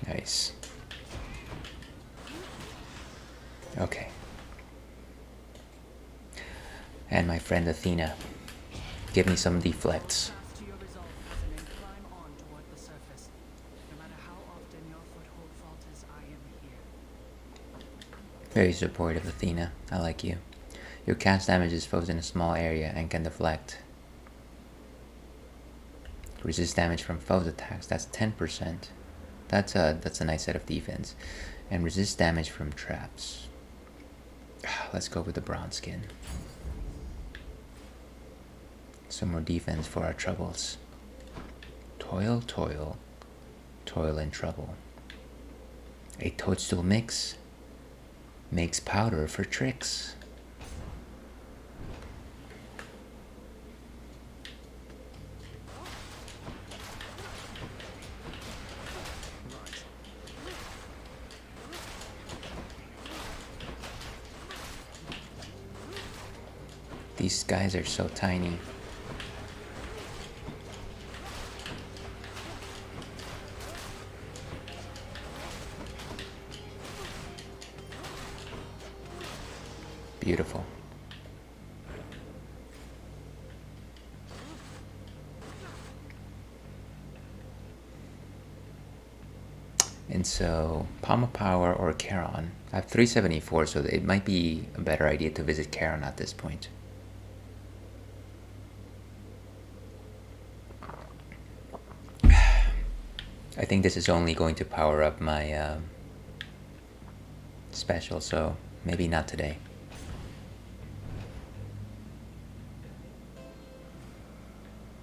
Nice. Okay. And my friend Athena, give me some deflects. Trust to your resolve, cousin, and climb on toward the surface. No matter how often your foothold falters, I am here. Very supportive, Athena. I like you. Your cast damages foes in a small area and can deflect. Resist damage from foes' attacks. That's 10%. That's a nice set of defense. And resist damage from traps. Let's go with the bronze skin. Some more defense for our troubles. Toil, toil, toil and trouble. A toadstool mix makes powder for tricks. These guys are so tiny. Beautiful. And so, Palm of Power or Charon. I have 374, so it might be a better idea to visit Charon at this point. I think this is only going to power up my special, so maybe not today.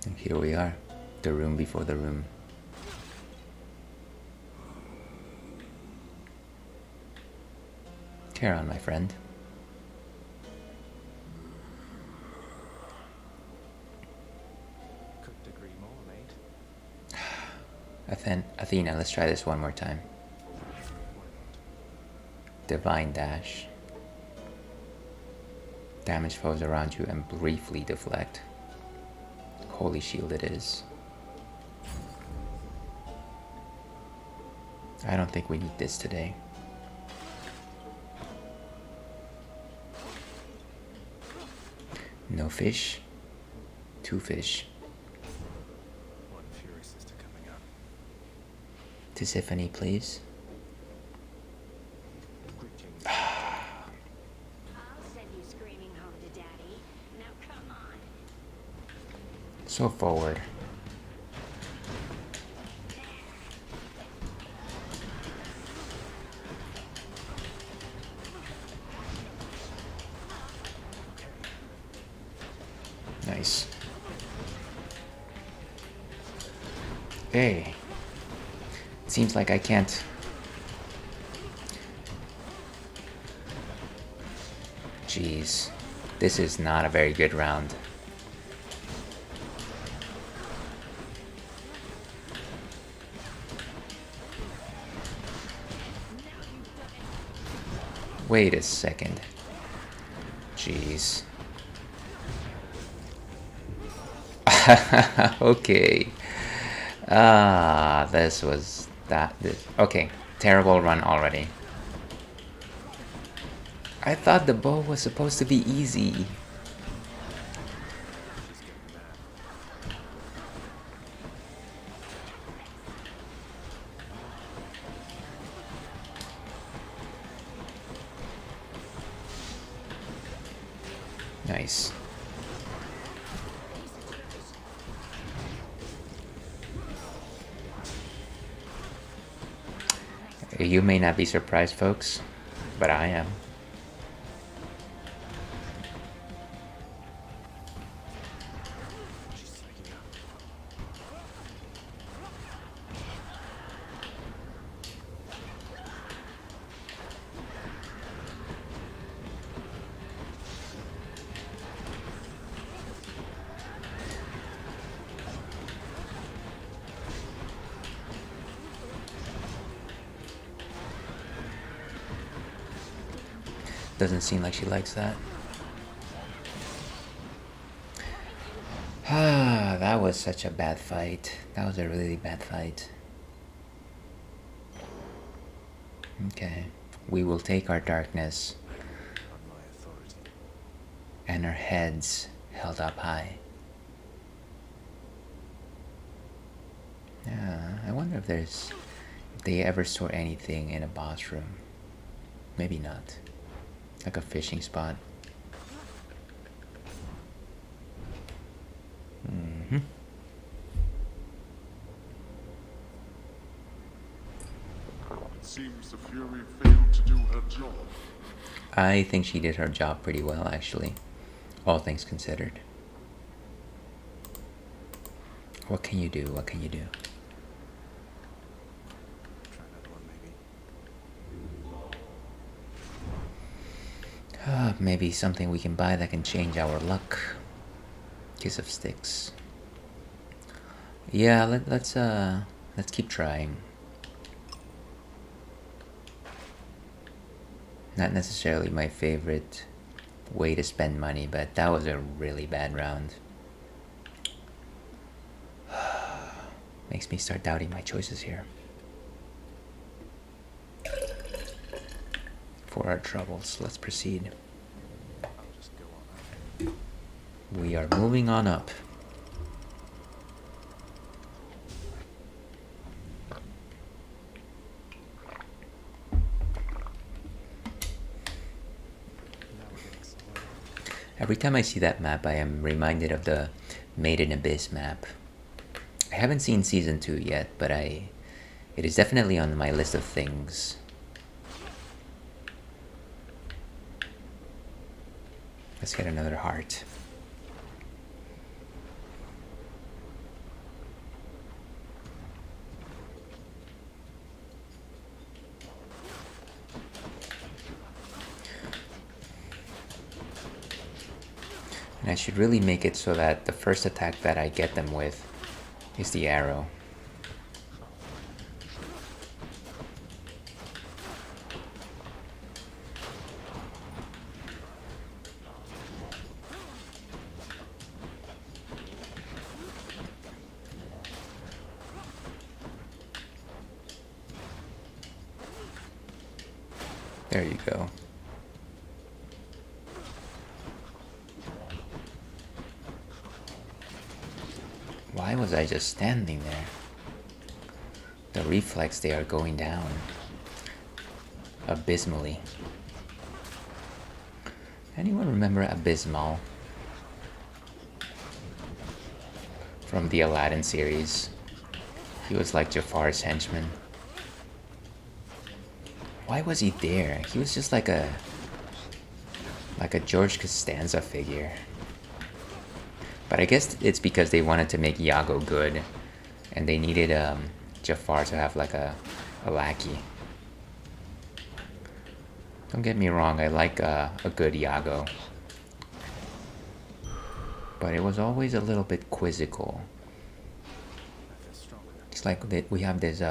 And here we are, the room before the room. Charon, my friend. Couldn't agree more, mate. Athena, let's try this one more time. Why not? Divine Dash. Damage foes around you and briefly deflect. Holy Shield it is. I don't think we need this today. No fish. 2 fish. One Fury Sister coming up. Tisiphone, please. Greetings. I'll send you screaming home to Daddy. Now come on. So forward. Nice. Hey. Seems like I can't. Jeez. This is not a very good round. Wait a second. Jeez. Okay. This was that. Okay, terrible run already. I thought the bow was supposed to be easy. Nice. You may not be surprised, folks, but I am. Doesn't seem like she likes that. Ah, that was such a bad fight. That was a really bad fight. Okay. We will take our darkness On my authority. and our heads held up high. Yeah, I wonder if they ever store anything in a boss room. Maybe not. Like a fishing spot. It seems the Fury failed to do her job. I think she did her job pretty well, actually. All things considered. What can you do? What can you do? Try another one, maybe. Maybe something we can buy that can change our luck. Kiss of Sticks. Yeah, let's keep trying. Not necessarily my favorite way to spend money, but that was a really bad round. Makes me start doubting my choices here. For our troubles, let's proceed. I'll just go on up. We are moving on up. Now we're getting somewhere. Every time I see that map, I am reminded of the Made in Abyss map. I haven't seen Season 2 yet, but it is definitely on my list of things. Let's get another heart. And I should really make it so that the first attack that I get them with is the arrow. There you go. Why was I just standing there? The reflex, they are going down abysmally. Anyone remember Abysmal from the Aladdin series? He was like Jafar's henchman. Why was he there? He was just like a George Costanza figure. But I guess it's because they wanted to make Iago good, and they needed Jafar to have like a lackey. Don't get me wrong, I like a good Iago, but it was always a little bit quizzical. It's like we have this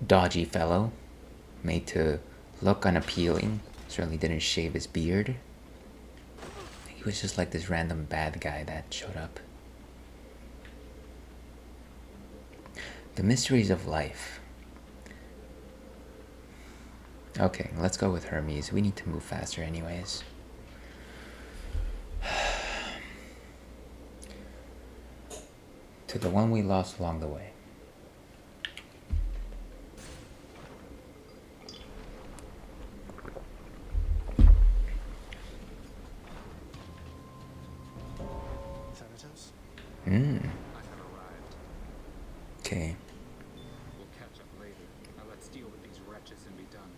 dodgy fellow made to look unappealing. Certainly didn't shave his beard. He was just like this random bad guy that showed up. The mysteries of life. Okay, let's go with Hermes. We need to move faster anyways. To the one we lost along the way. Thanatos? Hmm. I have arrived. Okay. We'll catch up later. Now let's deal with these wretches and be done.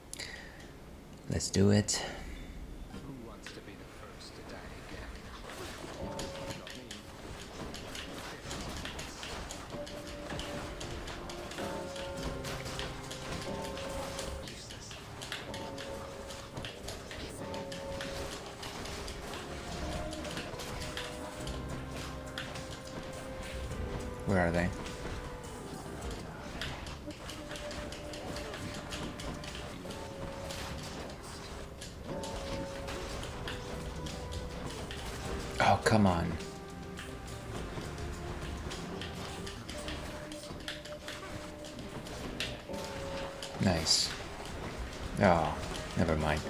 Let's do it. Who wants to be the first to die again? Not me. Where are they? Oh, come on. Nice. Oh, never mind.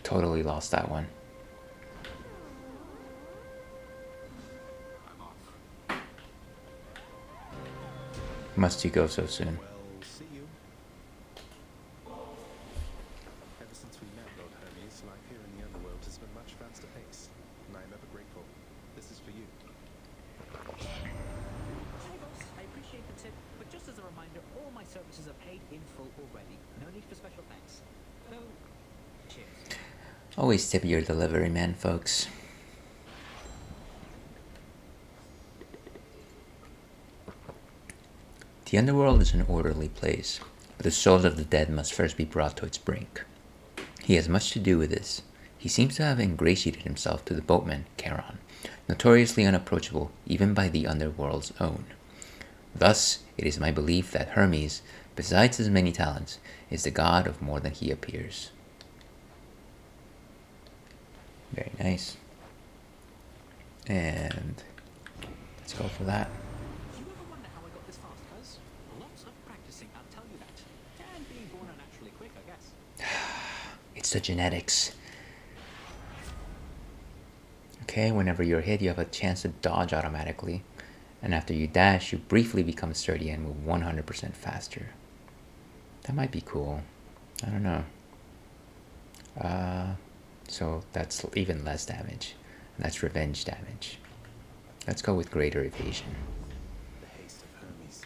Totally lost that one. I'm off. Must you go so soon? Well, see you. Ever since we met, Lord Hermes, life here in the underworld has been much faster paced, and I am ever grateful. This is for you. Hey boss, I appreciate the tip, but just as a reminder, all my services are paid in full already. No need for special thanks. So, cheers. Always tip your delivery man, folks. The underworld is an orderly place, but the souls of the dead must first be brought to its brink. He has much to do with this. He He seems to have ingratiated himself to the boatman, Charon, notoriously unapproachable even by the underworld's own. Thus, it is my belief that Hermes, besides his many talents, is the god of more than he appears. Very nice. And let's go for that. You ever wonder how I got this fast, cuz? Lots of practicing, I'll tell you that. And being born unnaturally quick, I guess. It's the genetics. Okay, whenever you're hit, you have a chance to dodge automatically. And after you dash, you briefly become sturdy and move 100% faster. That might be cool. I don't know. So that's even less damage. And that's revenge damage. Let's go with greater evasion. The haste of Hermes.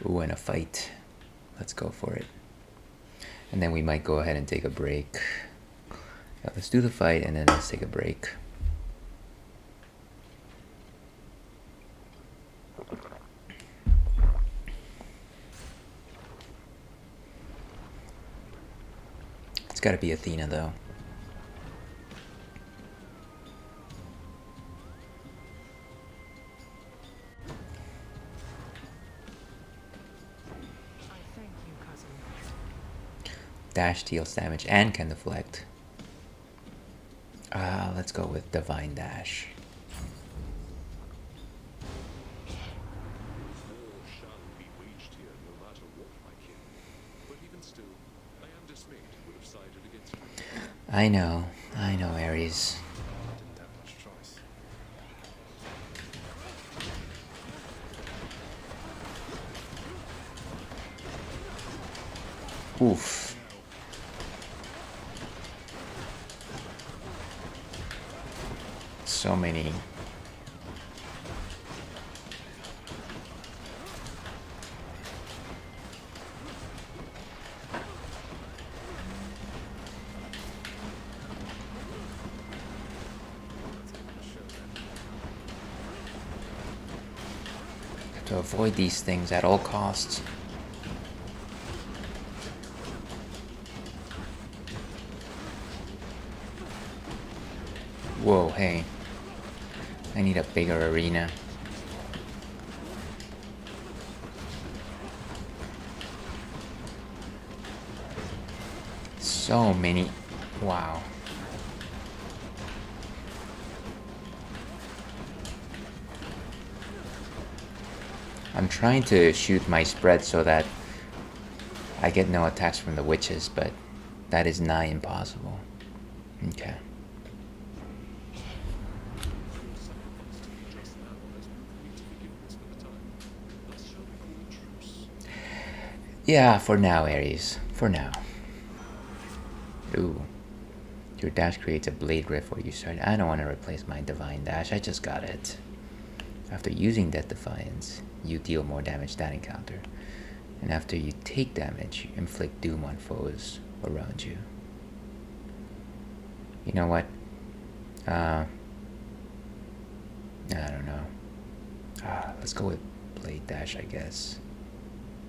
Ooh, and a fight. Let's go for it. And then we might go ahead and take a break. Yeah, let's do the fight and then let's take a break. It's gotta be Athena though. I thank you, cousin. Dash deals damage and can deflect. Let's go with Divine Dash. War shall be waged here, no matter what, my king. But even still, I am dismayed you would have sided against me. I know, Ares. I didn't have much choice. Oof. So many. To avoid these things at all costs. Whoa, hey. I need a bigger arena. So many. Wow. I'm trying to shoot my spread so that I get no attacks from the witches, but that is nigh impossible. Okay. Yeah, for now, Ares. For now. Ooh. Your dash creates a blade rift where you start. I don't want to replace my divine dash. I just got it. After using Death Defiance, you deal more damage that encounter. And after you take damage, you inflict doom on foes around you. You know what? I don't know. Let's go with Blade Dash, I guess.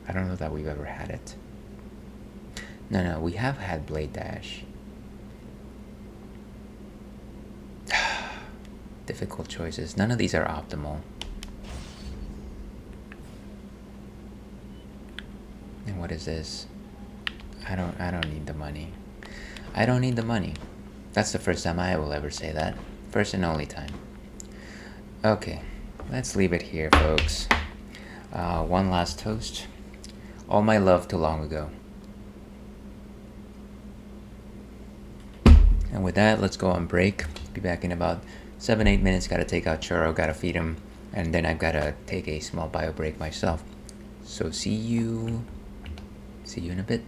I don't know that we've ever had it. No, we have had Blade Dash. Difficult choices. None of these are optimal. And what is this? I don't need the money. I don't need the money. That's the first time I will ever say that. First and only time. Okay, let's leave it here, folks. One last toast. All my love to long ago. And with that, let's go on break. Be back in about 7-8 minutes. Gotta take out Churro, gotta feed him, and then I've gotta take a small bio break myself. So see you in a bit.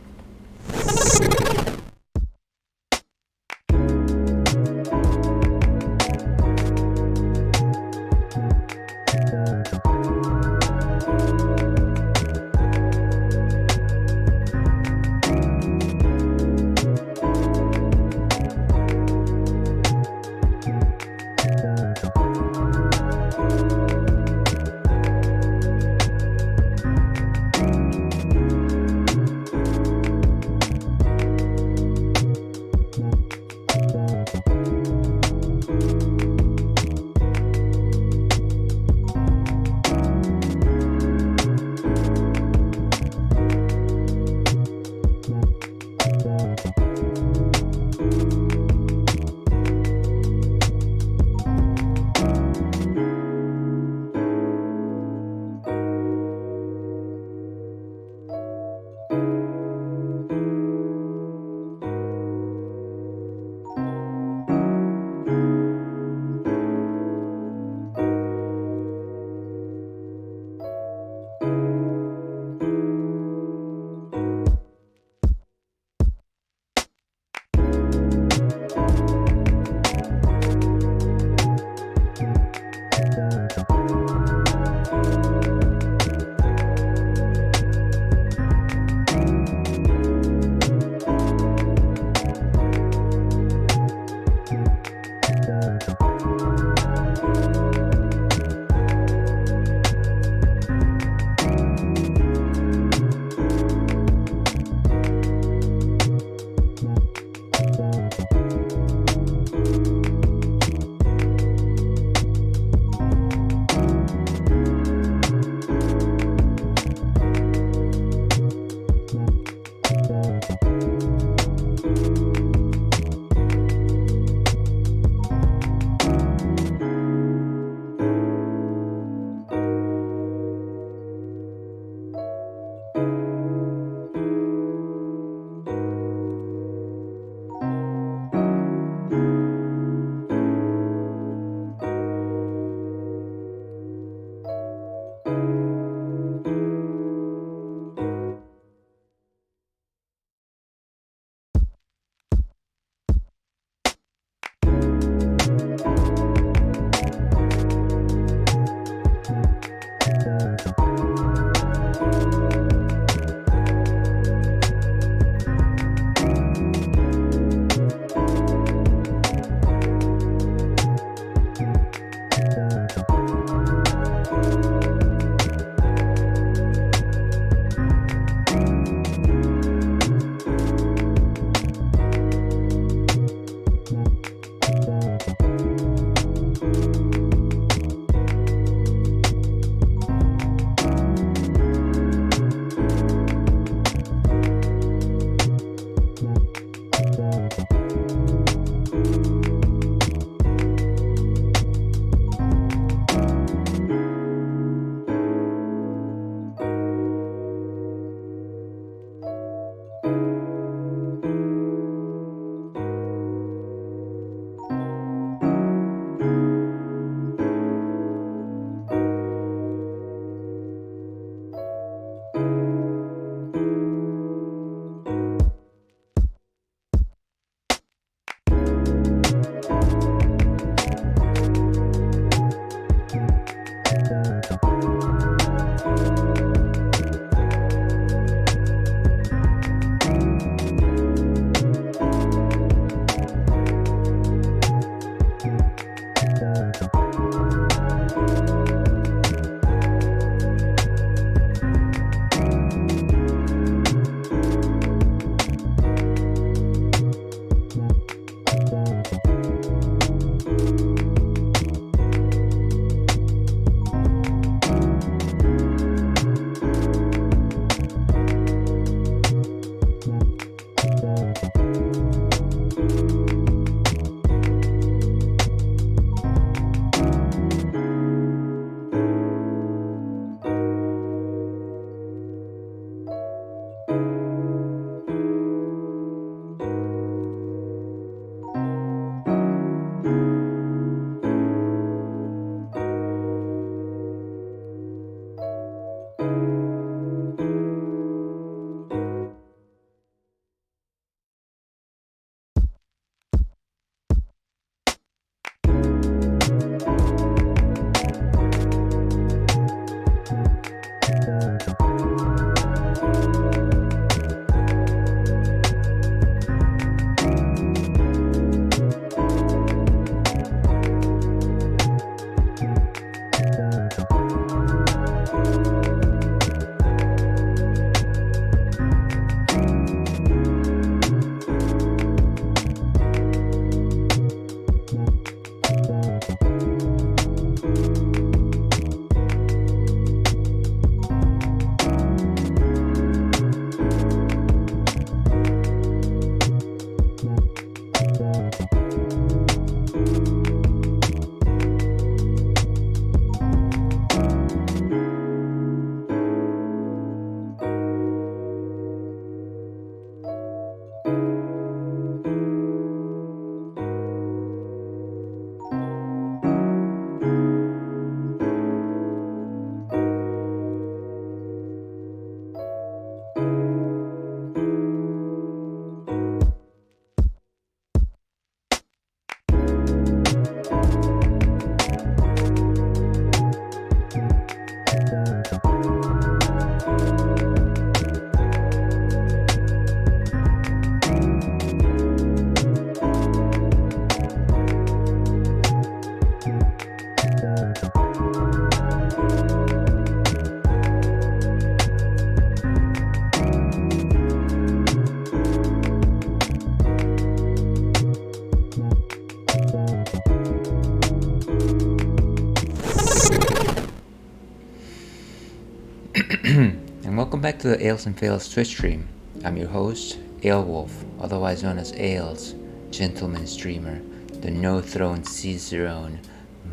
Welcome back to the Ales and Fails Twitch stream. I'm your host, Alewolf, otherwise known as Ales, gentleman streamer, the no-throne Cicerone,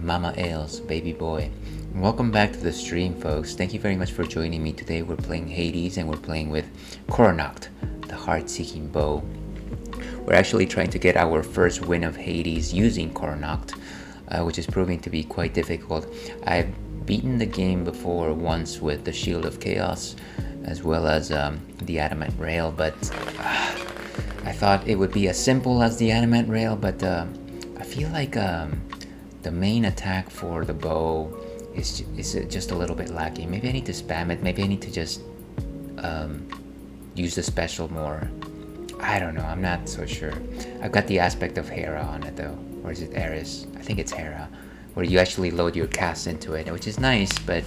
Mama Ales, baby boy. And welcome back to the stream, folks. Thank you very much for joining me today. We're playing Hades and we're playing with Coronacht, the heart-seeking bow. We're actually trying to get our first win of Hades using Coronacht, which is proving to be quite difficult. I've beaten the game before once with the Shield of Chaos, as well as the Adamant Rail, but I thought it would be as simple as the Adamant Rail, but I feel like the main attack for the bow is just a little bit lacking. Maybe I need to spam it. Maybe I need to just use the special more. I don't know. I'm not so sure. I've got the aspect of Hera on it though. Or is it Eris? I think it's Hera, where you actually load your cast into it, which is nice, but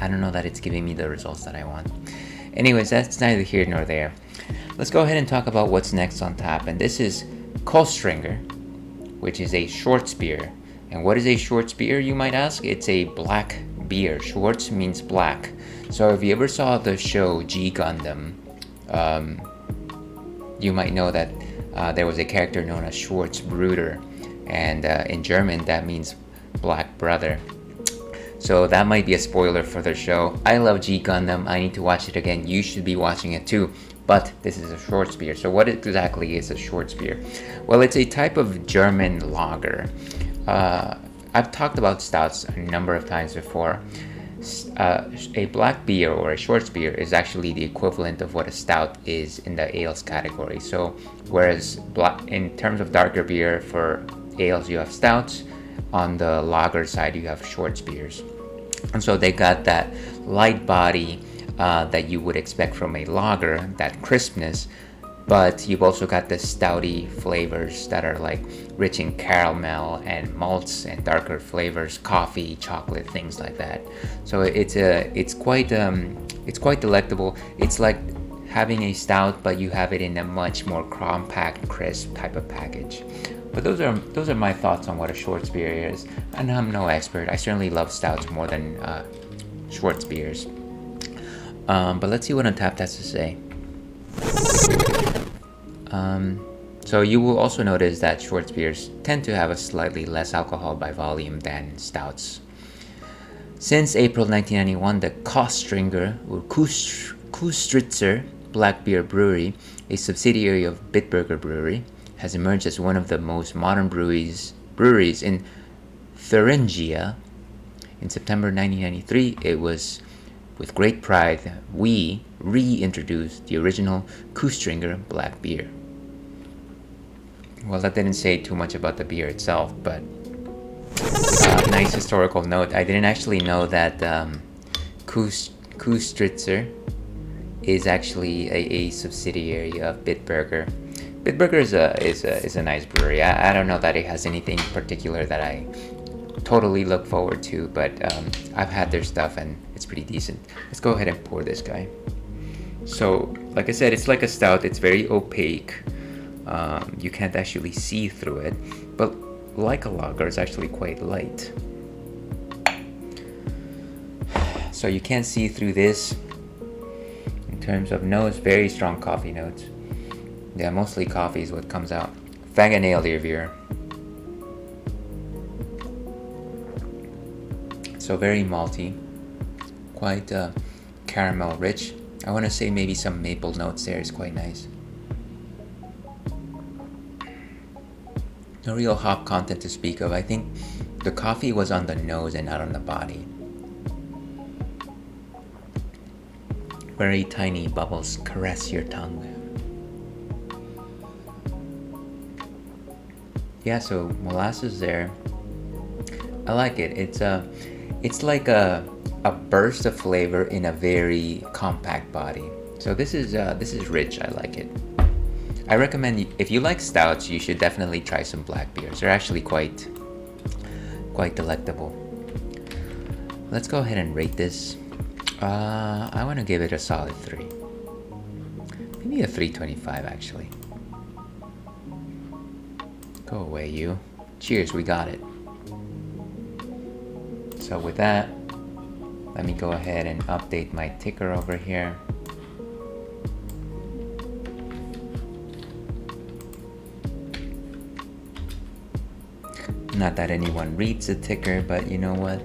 I don't know that it's giving me the results that I want. Anyways, that's neither here nor there. Let's go ahead and talk about what's next on tap, and this is Kolstringer, which is a short spear. And what is a short spear, you might ask? It's a black beer. Schwarz means black. So if you ever saw the show G Gundam, you might know that there was a character known as Schwarzbruder, and in German that means black brother. So that might be a spoiler for the show. I love G Gundam. I need to watch it again. You should be watching it too. But this is a short spear. So what exactly is a short spear? Well, it's a type of German lager. I've talked about stouts a number of times before. A black beer or a short spear is actually the equivalent of what a stout is in the ales category. So whereas in terms of darker beer, for ales you have stouts, on the lager side you have short spears. And so they got that light body that you would expect from a lager, that crispness, but you've also got the stouty flavors that are like rich in caramel and malts and darker flavors, coffee, chocolate, things like that. So it's quite delectable. It's like having a stout, but you have it in a much more compact, crisp type of package. But those are my thoughts on what a short spear is, and I'm no expert. I certainly love stouts more than short spears. But let's see what Untapped has to say. So you will also notice that short spears tend to have a slightly less alcohol by volume than stouts. Since April 1991, the Kostringer or Kustritzer Black Beer Brewery, a subsidiary of Bitburger Brewery, has emerged as one of the most modern breweries in Thuringia. In September 1993, it was with great pride that we reintroduced the original Kostringer Black Beer. Well, that didn't say too much about the beer itself, but nice historical note. I didn't actually know that Kustritzer is actually a subsidiary of Bitburger. Bitburger is a nice brewery. I don't know that it has anything particular that I totally look forward to, but I've had their stuff and it's pretty decent. Let's go ahead and pour this guy. So, like I said, it's like a stout. It's very opaque. You can't actually see through it, but like a lager, it's actually quite light. So you can't see through this. In terms of nose, very strong coffee notes. Yeah, mostly coffee is what comes out. Faganeliervier. So very malty, quite caramel rich. I want to say maybe some maple notes there is quite nice. No real hop content to speak of. I think the coffee was on the nose and not on the body. Very tiny bubbles caress your tongue. Yeah, so molasses there. I like it. It's like a burst of flavor in a very compact body. So this is rich. I like it. I recommend if you like stouts, you should definitely try some black beers. They're actually quite delectable. Let's go ahead and rate this. I want to give it a solid 3. Maybe a 3.25 actually. Go away, you. Cheers, we got it. So with that, Let me go ahead and update my ticker over here. Not that anyone reads the ticker, but you know what?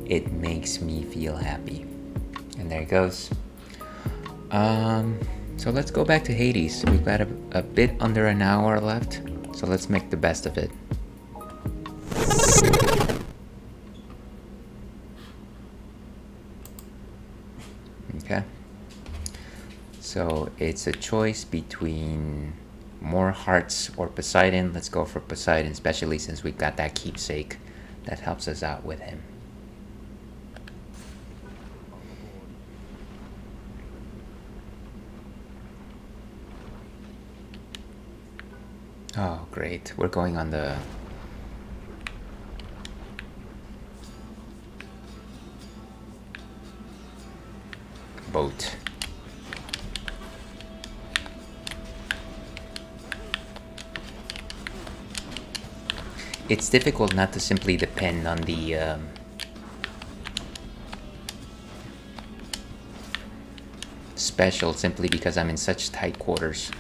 It makes me feel happy. And there it goes. So let's go back to Hades. We've got a bit under an hour left, so let's make the best of it. Okay. So it's a choice between more hearts or Poseidon. Let's go for Poseidon, especially since we've got that keepsake that helps us out with him. Oh, great. We're going on the boat. It's difficult not to simply depend on the special simply because I'm in such tight quarters.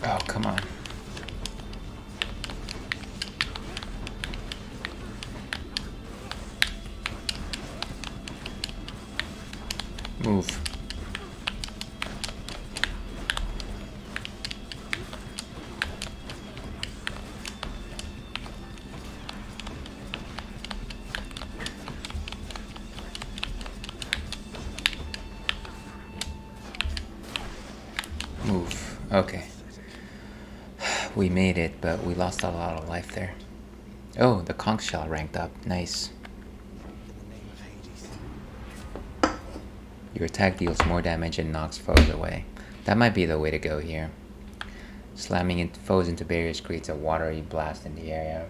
Oh, come on. Move. Move. Okay. We made it, but we lost a lot of life there. Oh, the conch shell ranked up. Nice. Your attack deals more damage and knocks foes away. That might be the way to go here. Slamming foes into barriers creates a watery blast in the area.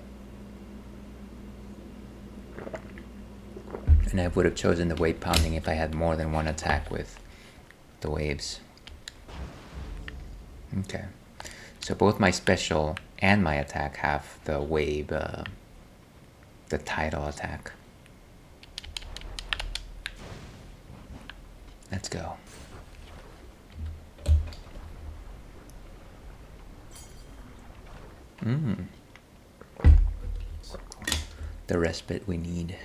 And I would have chosen the wave pounding if I had more than one attack with the waves. Okay. So both my special and my attack have the wave, the tidal attack. Let's go. The respite we need.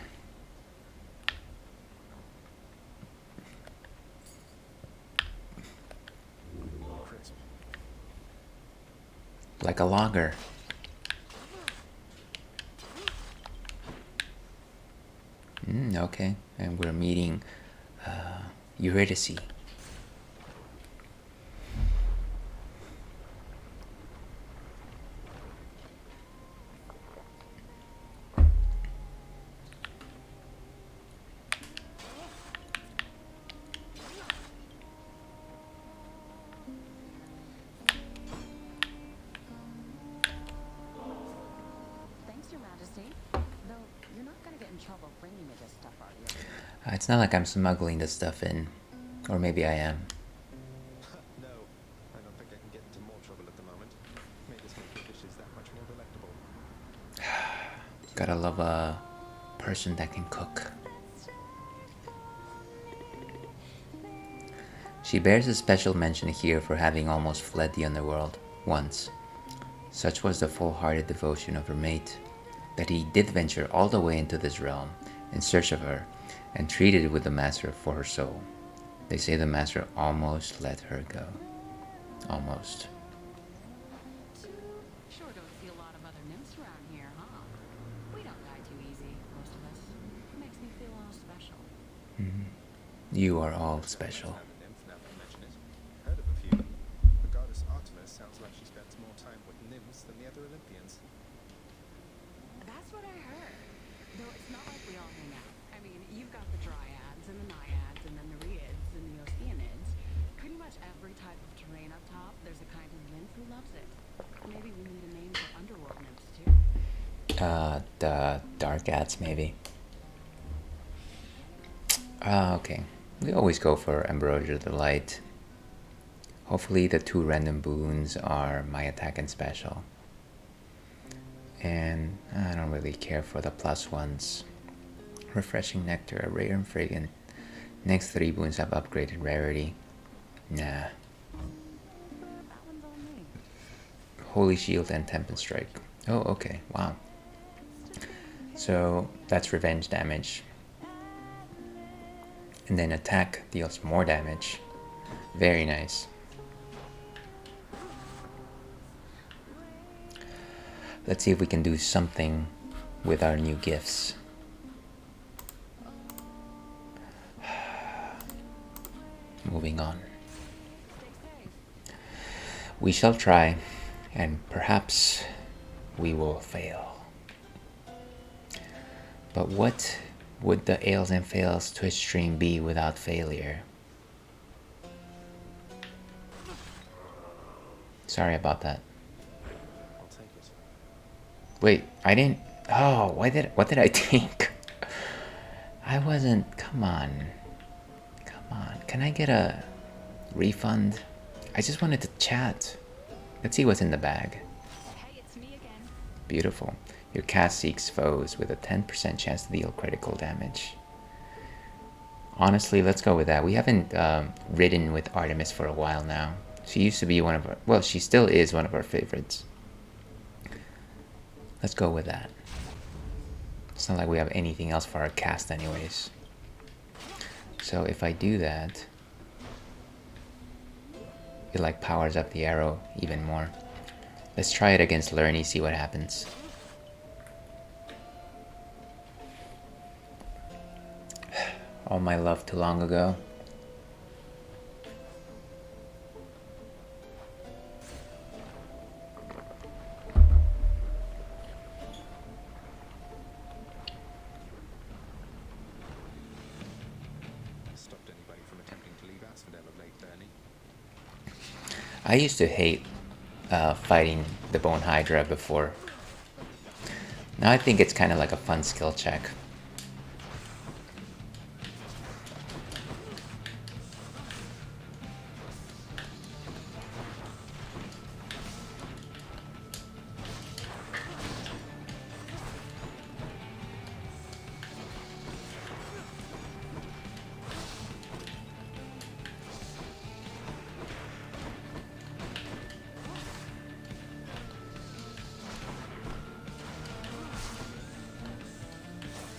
Like a logger. Okay, and we're meeting Eurydice. Thanks, Your Majesty. Though you're not gonna get in trouble bringing me this stuff, are you? It's not like I'm smuggling this stuff in. Or maybe I am. No, I don't think I can get into more trouble at the moment. May this make your dishes that much more delectable. Gotta love a person that can cook. She bears a special mention here for having almost fled the underworld once. Such was the full-hearted devotion of her mate, that he did venture all the way into this realm in search of her, and treated with the master for her soul. They say the master almost let her go. Almost. Sure don't see a lot of other nymphs around here, huh? We don't die too easy, most of us. It makes me feel all special. You are all special. Nymph, now that you mention it. Heard of a few. The goddess Artemis sounds like she spends more time with nymphs than the other Olympians. That's what I heard. Though it's not like we all hang out. I mean, you've got the dryads and the naiads and then the rheids and the oceanids. Pretty much every type of terrain up top, there's a kind of nymph who loves it. Maybe we need a name for underworld nymphs too. The Dark Ads, maybe. Okay. We always go for Ambrosia the Light. Hopefully the 2 random boons are my attack and special. And I don't really care for the +1s. Refreshing Nectar, rare and fragrant. Next 3 boons have upgraded rarity. Nah. That one's on me. Holy Shield and Tempest Strike. Oh, okay. Wow. So that's revenge damage. And then attack deals more damage. Very nice. Let's see if we can do something with our new gifts. Moving on. We shall try, and perhaps we will fail. But what would the Ails and Fails Twitch stream be without failure? Sorry about that. I'll take it. Wait, I didn't. Oh, what did I think? I wasn't. Come on. Come on. Can I get a refund? I just wanted to chat. Let's see what's in the bag. Hey, it's me again. Beautiful. Your cast seeks foes with a 10% chance to deal critical damage. Honestly, let's go with that. We haven't ridden with Artemis for a while now. She used to be one of our... Well, she still is one of our favorites. Let's go with that. It's not like we have anything else for our cast anyways. So if I do that, it like powers up the arrow even more. Let's try it against Lerny, see what happens. All my love too long ago. Stopped anybody from attempting to leave Asphodel of late, Bernie? I used to hate fighting the Bone Hydra before. Now I think it's kind of like a fun skill check.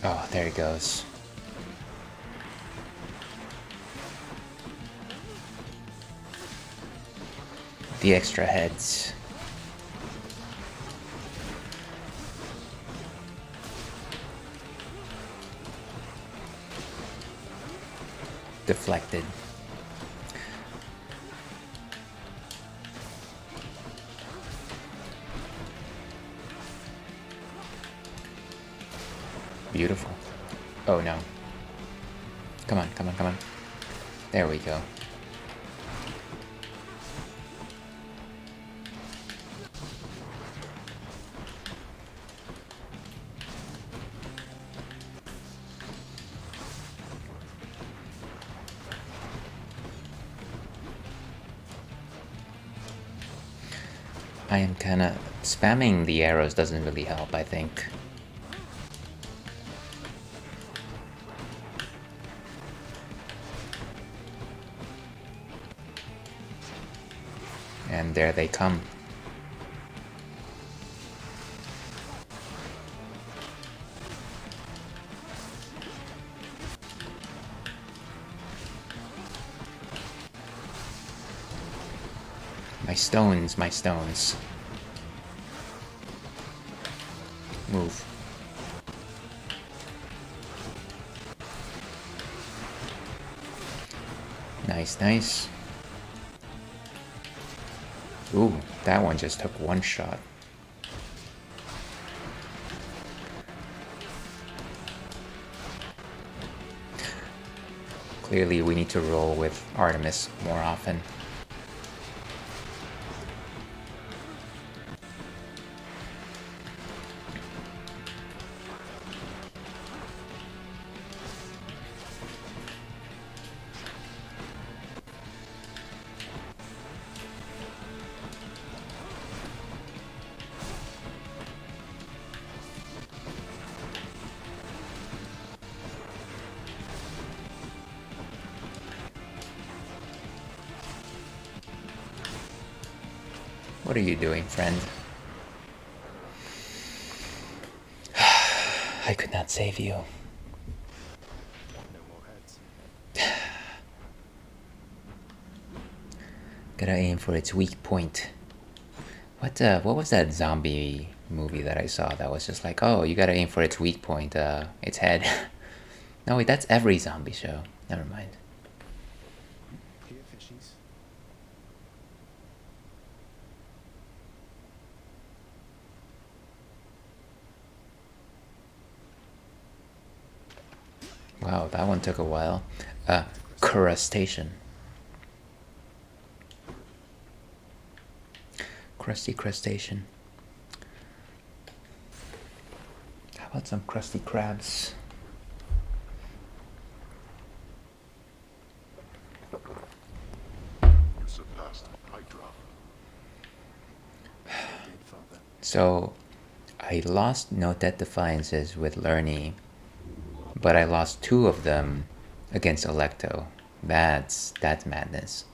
Oh, there he goes. The extra heads. Deflected. Beautiful. Oh no. Come on, come on, come on. There we go. I am kinda... Spamming the arrows doesn't really help, I think. And there they come. My stones, my stones. Move. Nice, nice. Ooh, that one just took one shot. Clearly we need to roll with Artemis more often. What are you doing, friend? I could not save you. No more heads. Gotta aim for its weak point. What was that zombie movie that I saw that was just like, oh, you gotta aim for its weak point, its head. No, wait, that's every zombie show. Never mind. Here, fishies. Wow, that one took a while. Crustacean. Crusty crustacean. How about some crusty crabs? You surpassed Hydra. Did, Father. So, I lost no death defiances with Lerny, but I lost 2 of them against Electo. That's madness.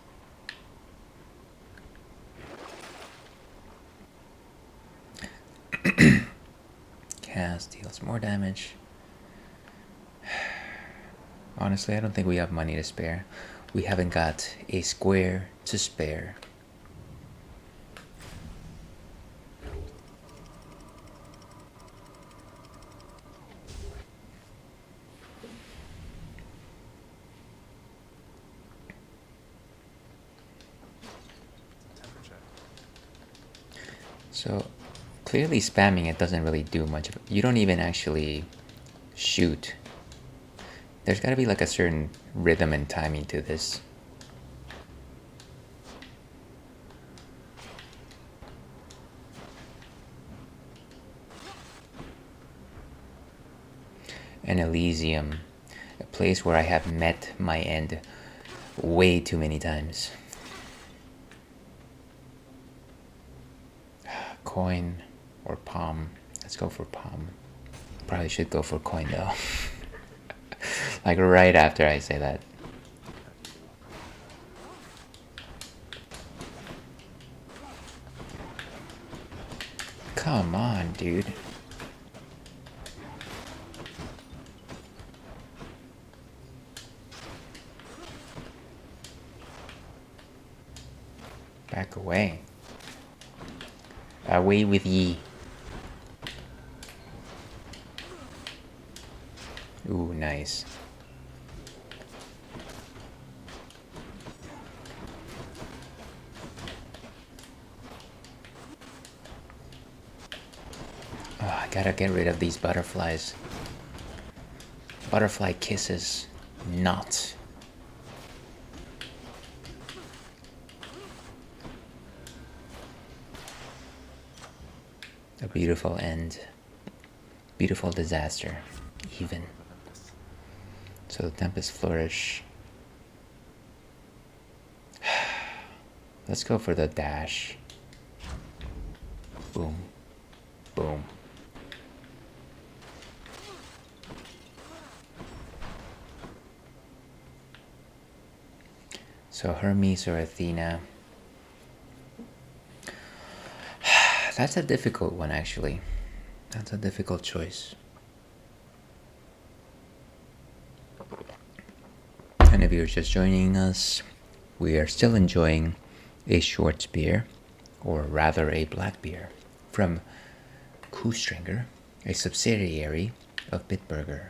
Cast deals more damage. Honestly, I don't think we have money to spare. We haven't got a square to spare. Temperature. So, clearly spamming it doesn't really do much of it. You don't even actually shoot. There's gotta be like a certain rhythm and timing to this. An Elysium, a place where I have met my end way too many times. Coin or palm. Let's go for palm. Probably should go for coin though. Like right after I say that. Come on, dude. Back away. Away with ye. Ooh, nice. Oh, I gotta get rid of these butterflies. Butterfly kisses. Not. A beautiful end. Beautiful disaster. Even. So the Tempest Flourish. Let's go for the dash. Boom. Boom. So Hermes or Athena. That's a difficult one, actually. That's a difficult choice. And if you're just joining us, we are still enjoying a short beer, or rather a black beer, from Koostringer, a subsidiary of Bitburger.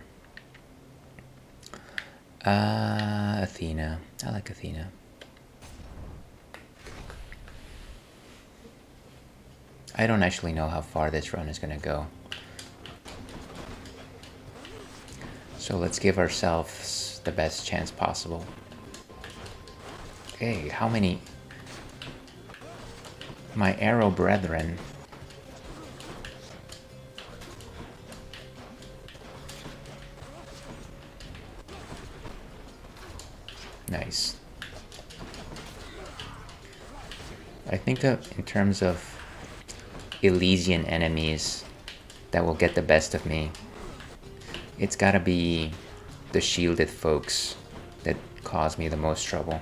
Athena. I like Athena. I don't actually know how far this run is going to go. So let's give ourselves the best chance possible. Okay, how many? My arrow brethren. Nice. I think in terms of Elysian enemies that will get the best of me, it's gotta be the shielded folks that cause me the most trouble.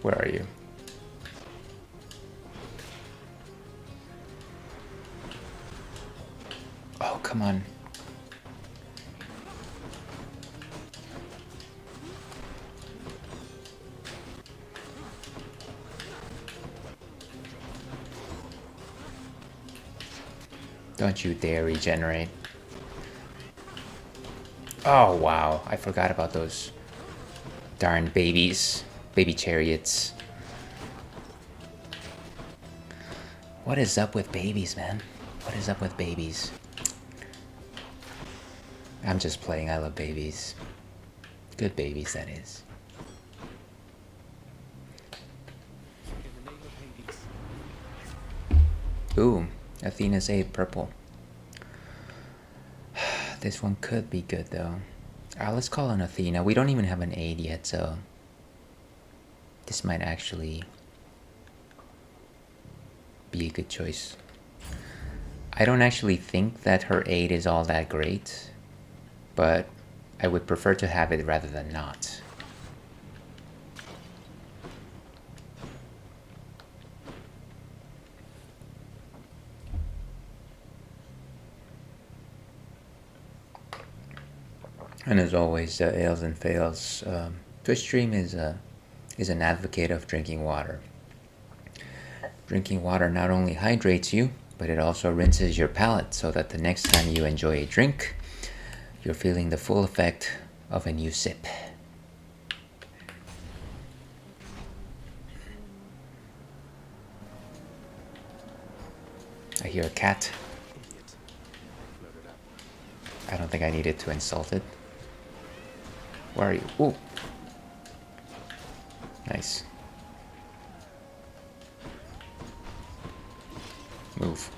Where are you? Oh, come on. Don't you dare regenerate. Oh, wow. I forgot about those darn babies. Baby chariots. What is up with babies, man? What is up with babies? I'm just playing. I love babies. Good babies, that is. In the name of Hades. Ooh, Athena's 8, purple. This one could be good, though. Let's call on Athena. We don't even have an 8 yet, so... this might actually... be a good choice. I don't actually think that her 8 is all that great, but I would prefer to have it rather than not. And as always, Ales and Fails, Twitch Stream is an advocate of drinking water. Drinking water not only hydrates you, but it also rinses your palate so that the next time you enjoy a drink, you're feeling the full effect of a new sip. I hear a cat. I don't think I needed to insult it. Where are you? Ooh. Nice. Move.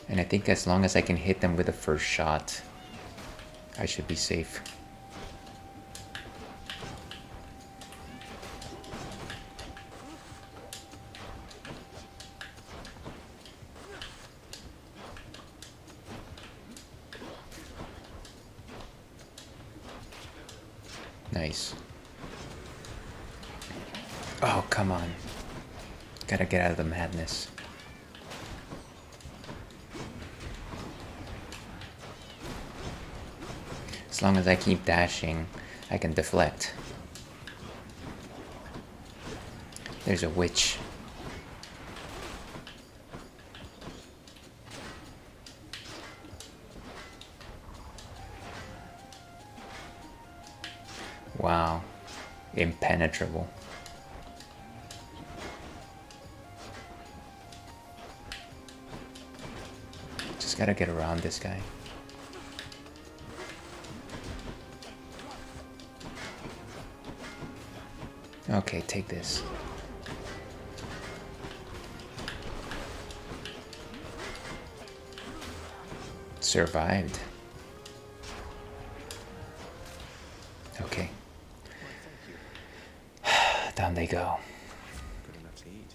And I think as long as I can hit them with the first shot, I should be safe. Nice. Oh, come on. Gotta get out of the madness. As long as I keep dashing, I can deflect. There's a witch. Wow. Impenetrable. Just gotta get around this guy. Okay, take this. Survived. Okay. Down they go. Good enough to eat.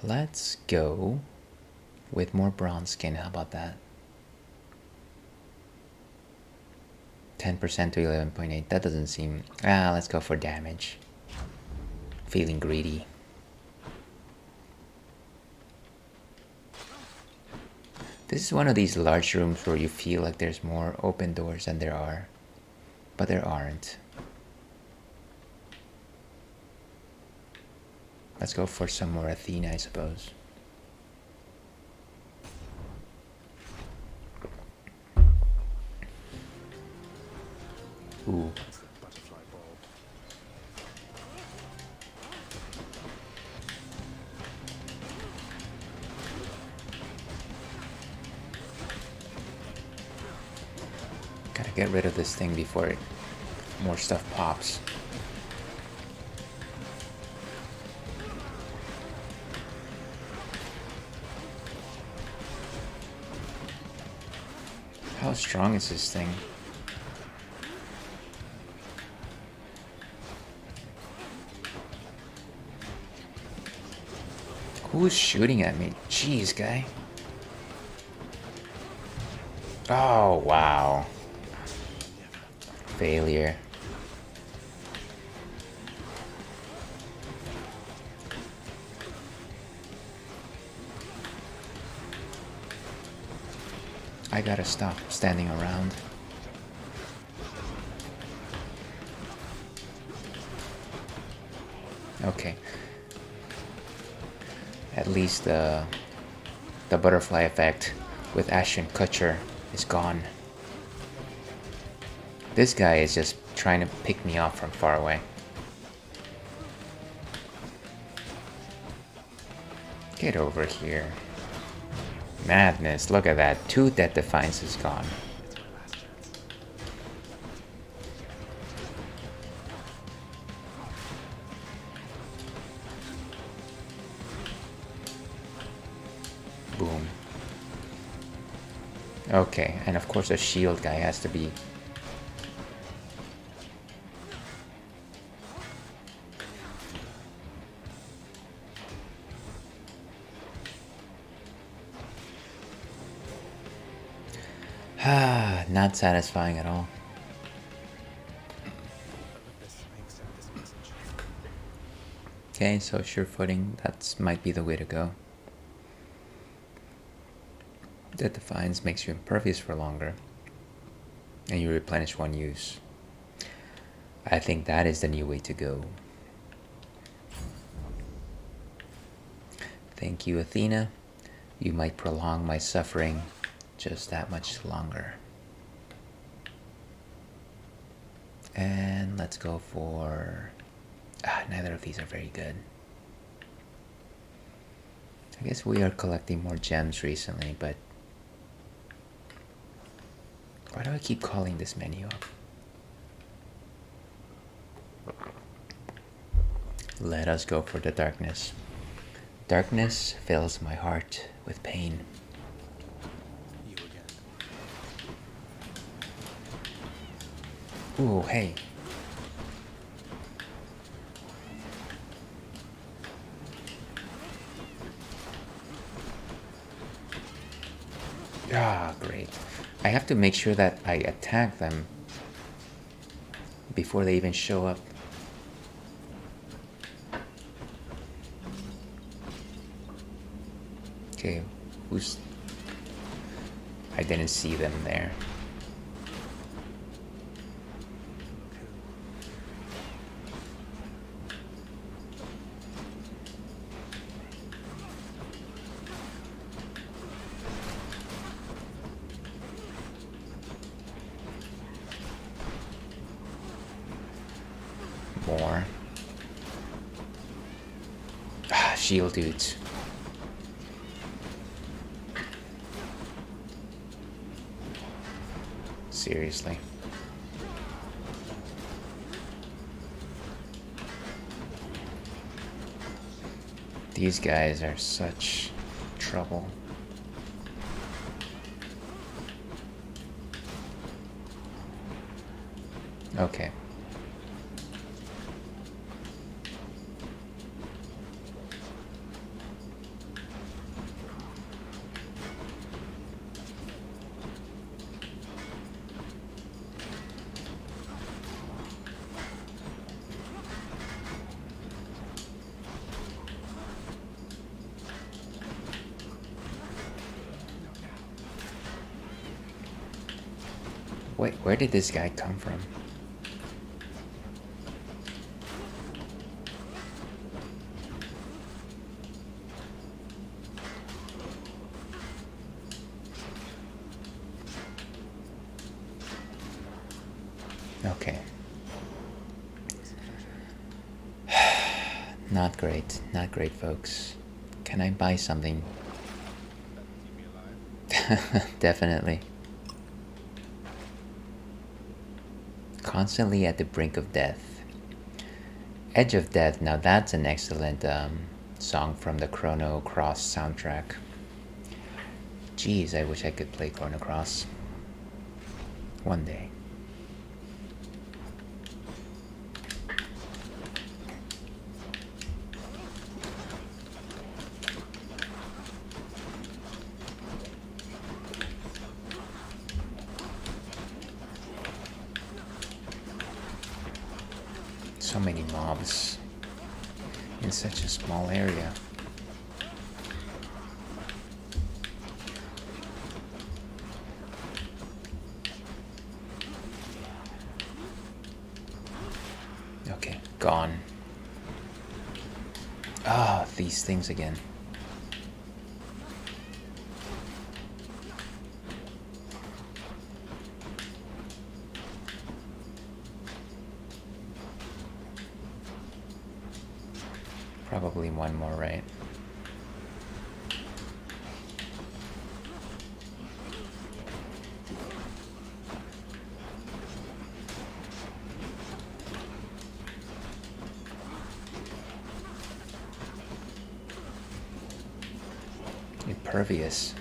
Let's go with more bronze skin. How about that? 10% to 11.8. That doesn't seem... let's go for damage. Feeling greedy. This is one of these large rooms where you feel like there's more open doors than there are. But there aren't. Let's go for some more Athena, I suppose. Ooh. Butterfly bulb. Gotta get rid of this thing before more stuff pops. How strong is this thing? Who's shooting at me? Jeez, guy. Oh, wow. Failure. I gotta stop standing around. Okay. At least the butterfly effect with Ashton Kutcher is gone. This guy is just trying to pick me off from far away. Get over here. Madness, look at that. 2 Death Defiance is gone. Boom. Okay, and of course the shield guy has to be... not satisfying at all. Okay, so sure footing, that might be the way to go. That Defiance makes you impervious for longer, and you replenish one use. I think that is the new way to go. Thank you, Athena. You might prolong my suffering just that much longer. And let's go for... neither of these are very good. I guess we are collecting more gems recently, but... why do I keep calling this menu up? Let us go for the darkness. Darkness fills my heart with pain. You again. Ooh, hey. Ah, great. I have to make sure that I attack them before they even show up. Okay, who's... I didn't see them there. More. Shield dudes. Seriously. These guys are such trouble. Okay. Wait, where did this guy come from? Okay. Not great, not great, folks. Can I buy something? Definitely. Constantly at the brink of death. Edge of Death, now that's an excellent song from the Chrono Cross soundtrack. Jeez, I wish I could play Chrono Cross. One day. So many mobs in such a small area. Okay, gone. Ah, these things again. Probably one more, right? Impervious.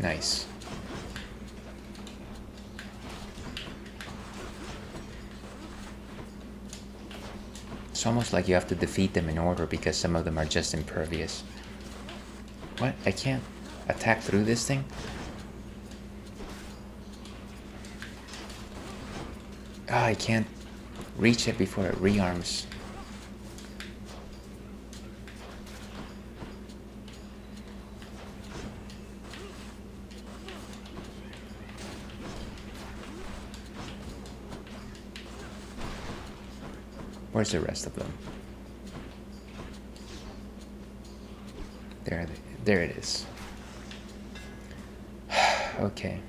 Nice. It's almost like you have to defeat them in order because some of them are just impervious. What? I can't attack through this thing? Ah, I can't reach it before it rearms. Where's the rest of them? There it is. Okay.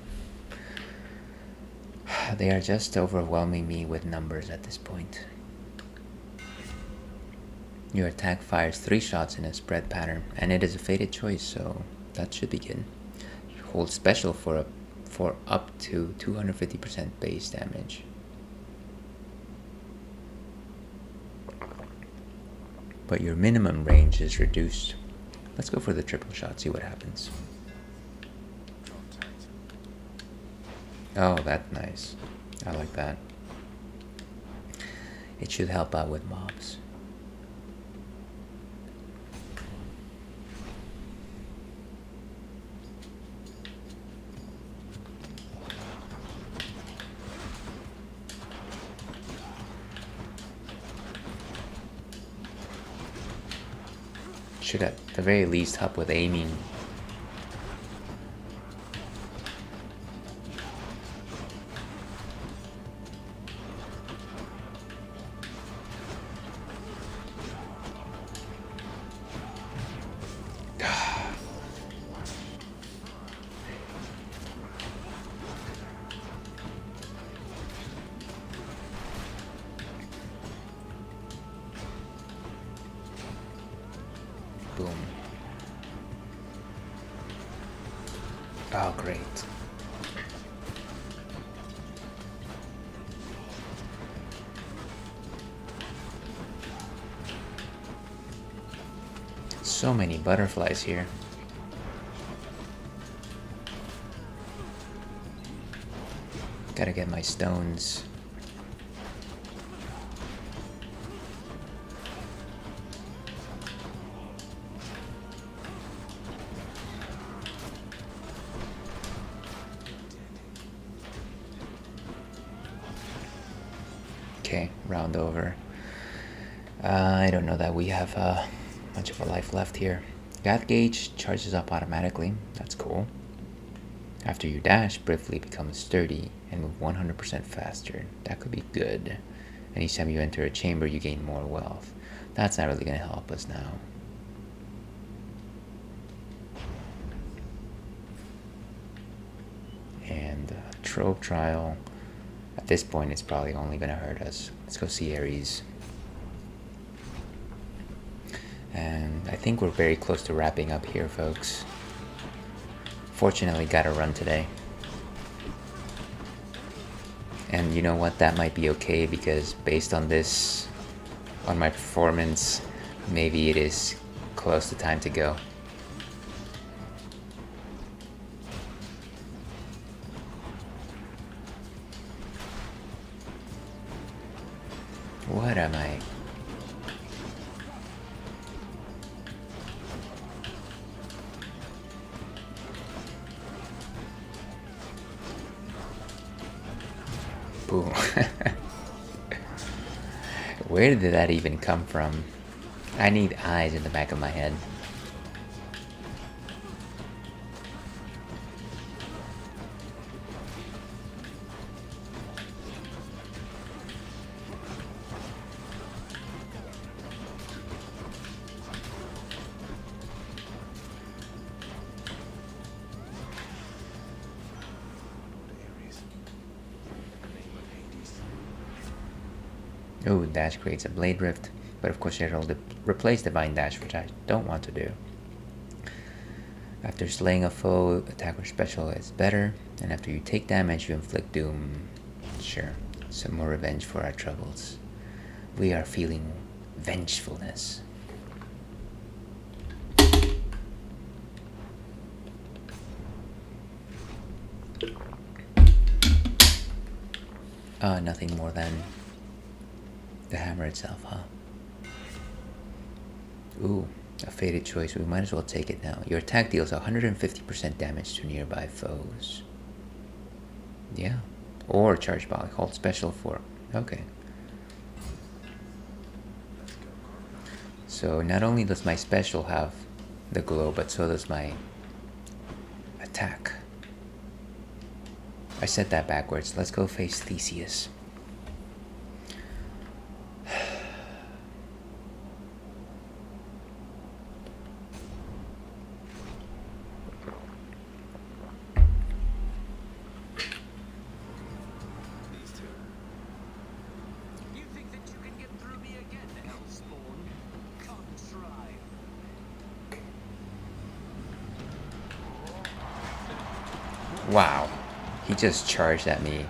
They are just overwhelming me with numbers at this point. Your attack fires 3 shots in a spread pattern, and it is a fated choice, so that should be good. You hold special for up to 250% base damage. But your minimum range is reduced. Let's go for the triple shot, see what happens. Oh, that's nice. I like that. It should help out with mobs. Should at the very least help with aiming. Boom. Oh, great. So many butterflies here. Gotta get my stones. Okay, round over. I don't know that we have much of a life left here. Path gauge charges up automatically. That's cool. After you dash, briefly becomes sturdy and move 100% faster. That could be good. Anytime you enter a chamber, you gain more wealth. That's not really going to help us now. And Trove Trial. At this point, it's probably only going to hurt us. Let's go see Ares. And I think we're very close to wrapping up here, folks. Fortunately, gotta run today. And you know what? That might be okay because based on this, on my performance, maybe it is close to time to go. What am I? Where did that even come from? I need eyes in the back of my head. Oh, dash creates a blade rift, but of course it'll replace divine dash, which I don't want to do. After slaying a foe, attack or special is better, and after you take damage, you inflict doom. Sure, some more revenge for our troubles. We are feeling vengefulness. Nothing more than the hammer itself, huh? Ooh, a faded choice. We might as well take it now. Your attack deals 150% damage to nearby foes. Yeah. Or charge volley. Hold special for... Okay. So not only does my special have the glow, but so does my attack. I said that backwards. Let's go face Theseus. Wow, he just charged at me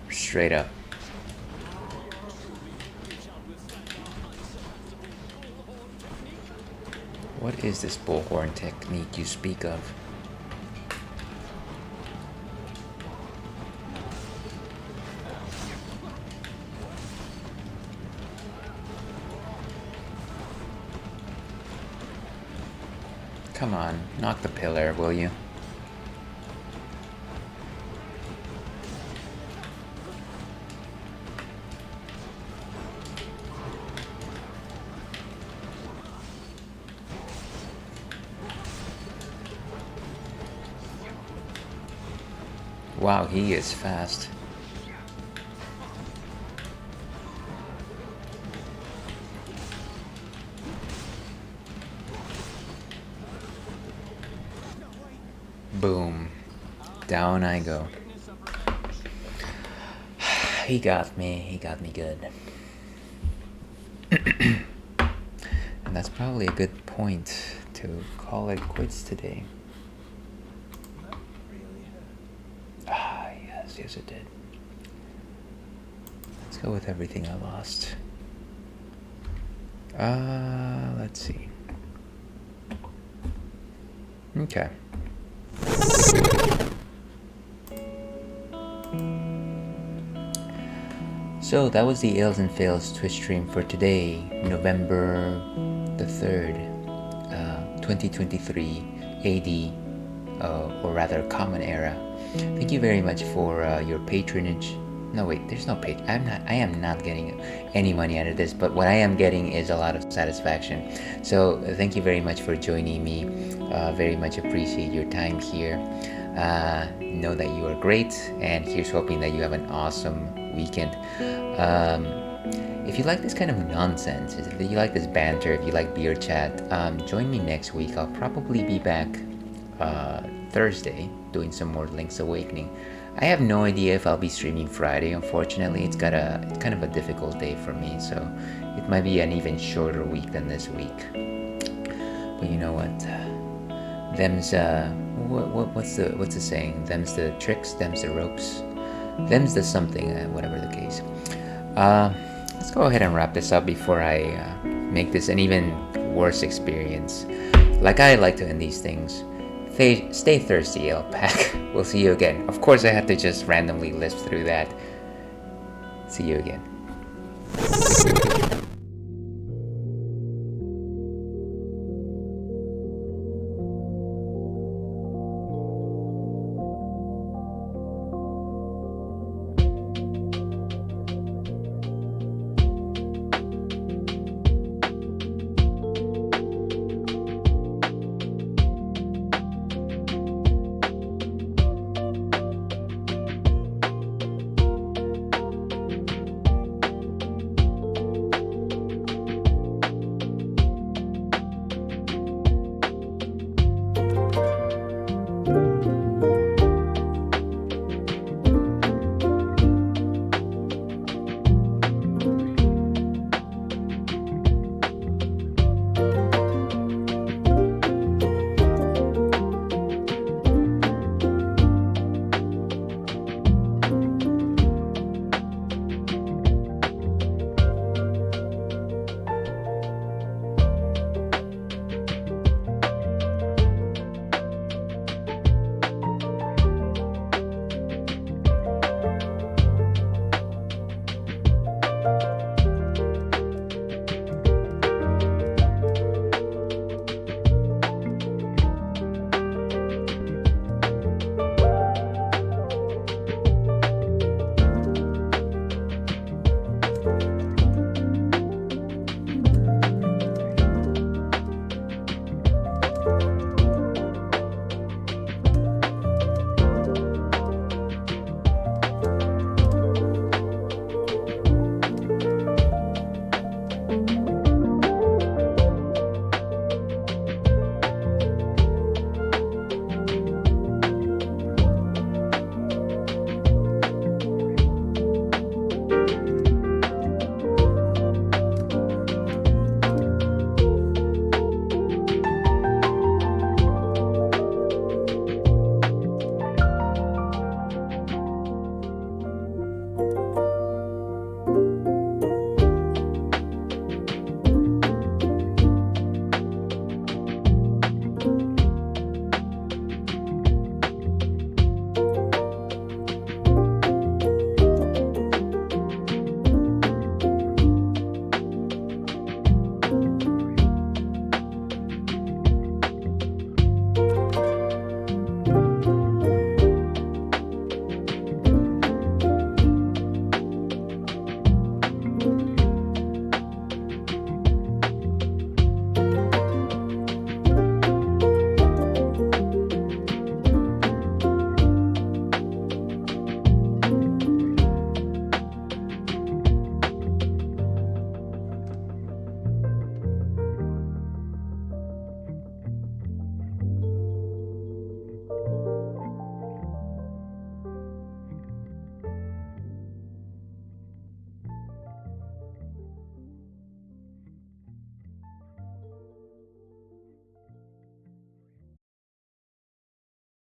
straight up. What is this bullhorn technique you speak of? Come on, knock the pillar, will you? Wow, he is fast. Boom. Down I go. He got me good. And that's probably a good point to call it quits today. Yes, it did. Let's go with everything I lost. Let's see. Okay. So that was the Ails and Fails Twitch stream for today, November the 3rd, 2023 AD, or rather Common Era. Thank you very much for your patronage. No, wait, there's no I am not getting any money out of this, but what I am getting is a lot of satisfaction. So thank you very much for joining me. Very much appreciate your time here. Know that you are great, and here's hoping that you have an awesome weekend. If you like this kind of nonsense, if you like this banter, if you like beer chat, join me next week. I'll probably be back Thursday doing some more Link's Awakening. I have no idea if I'll be streaming Friday. Unfortunately, it's kind of a difficult day for me, so it might be an even shorter week than this week. But you know what? Them's what's the saying? Them's the tricks, them's the ropes, them's the something, whatever the case. Let's go ahead and wrap this up before I make this an even worse experience. Like I like to end these things. Stay thirsty, Ale Pack. We'll see you again. Of course, I had to just randomly lisp through that. See you again.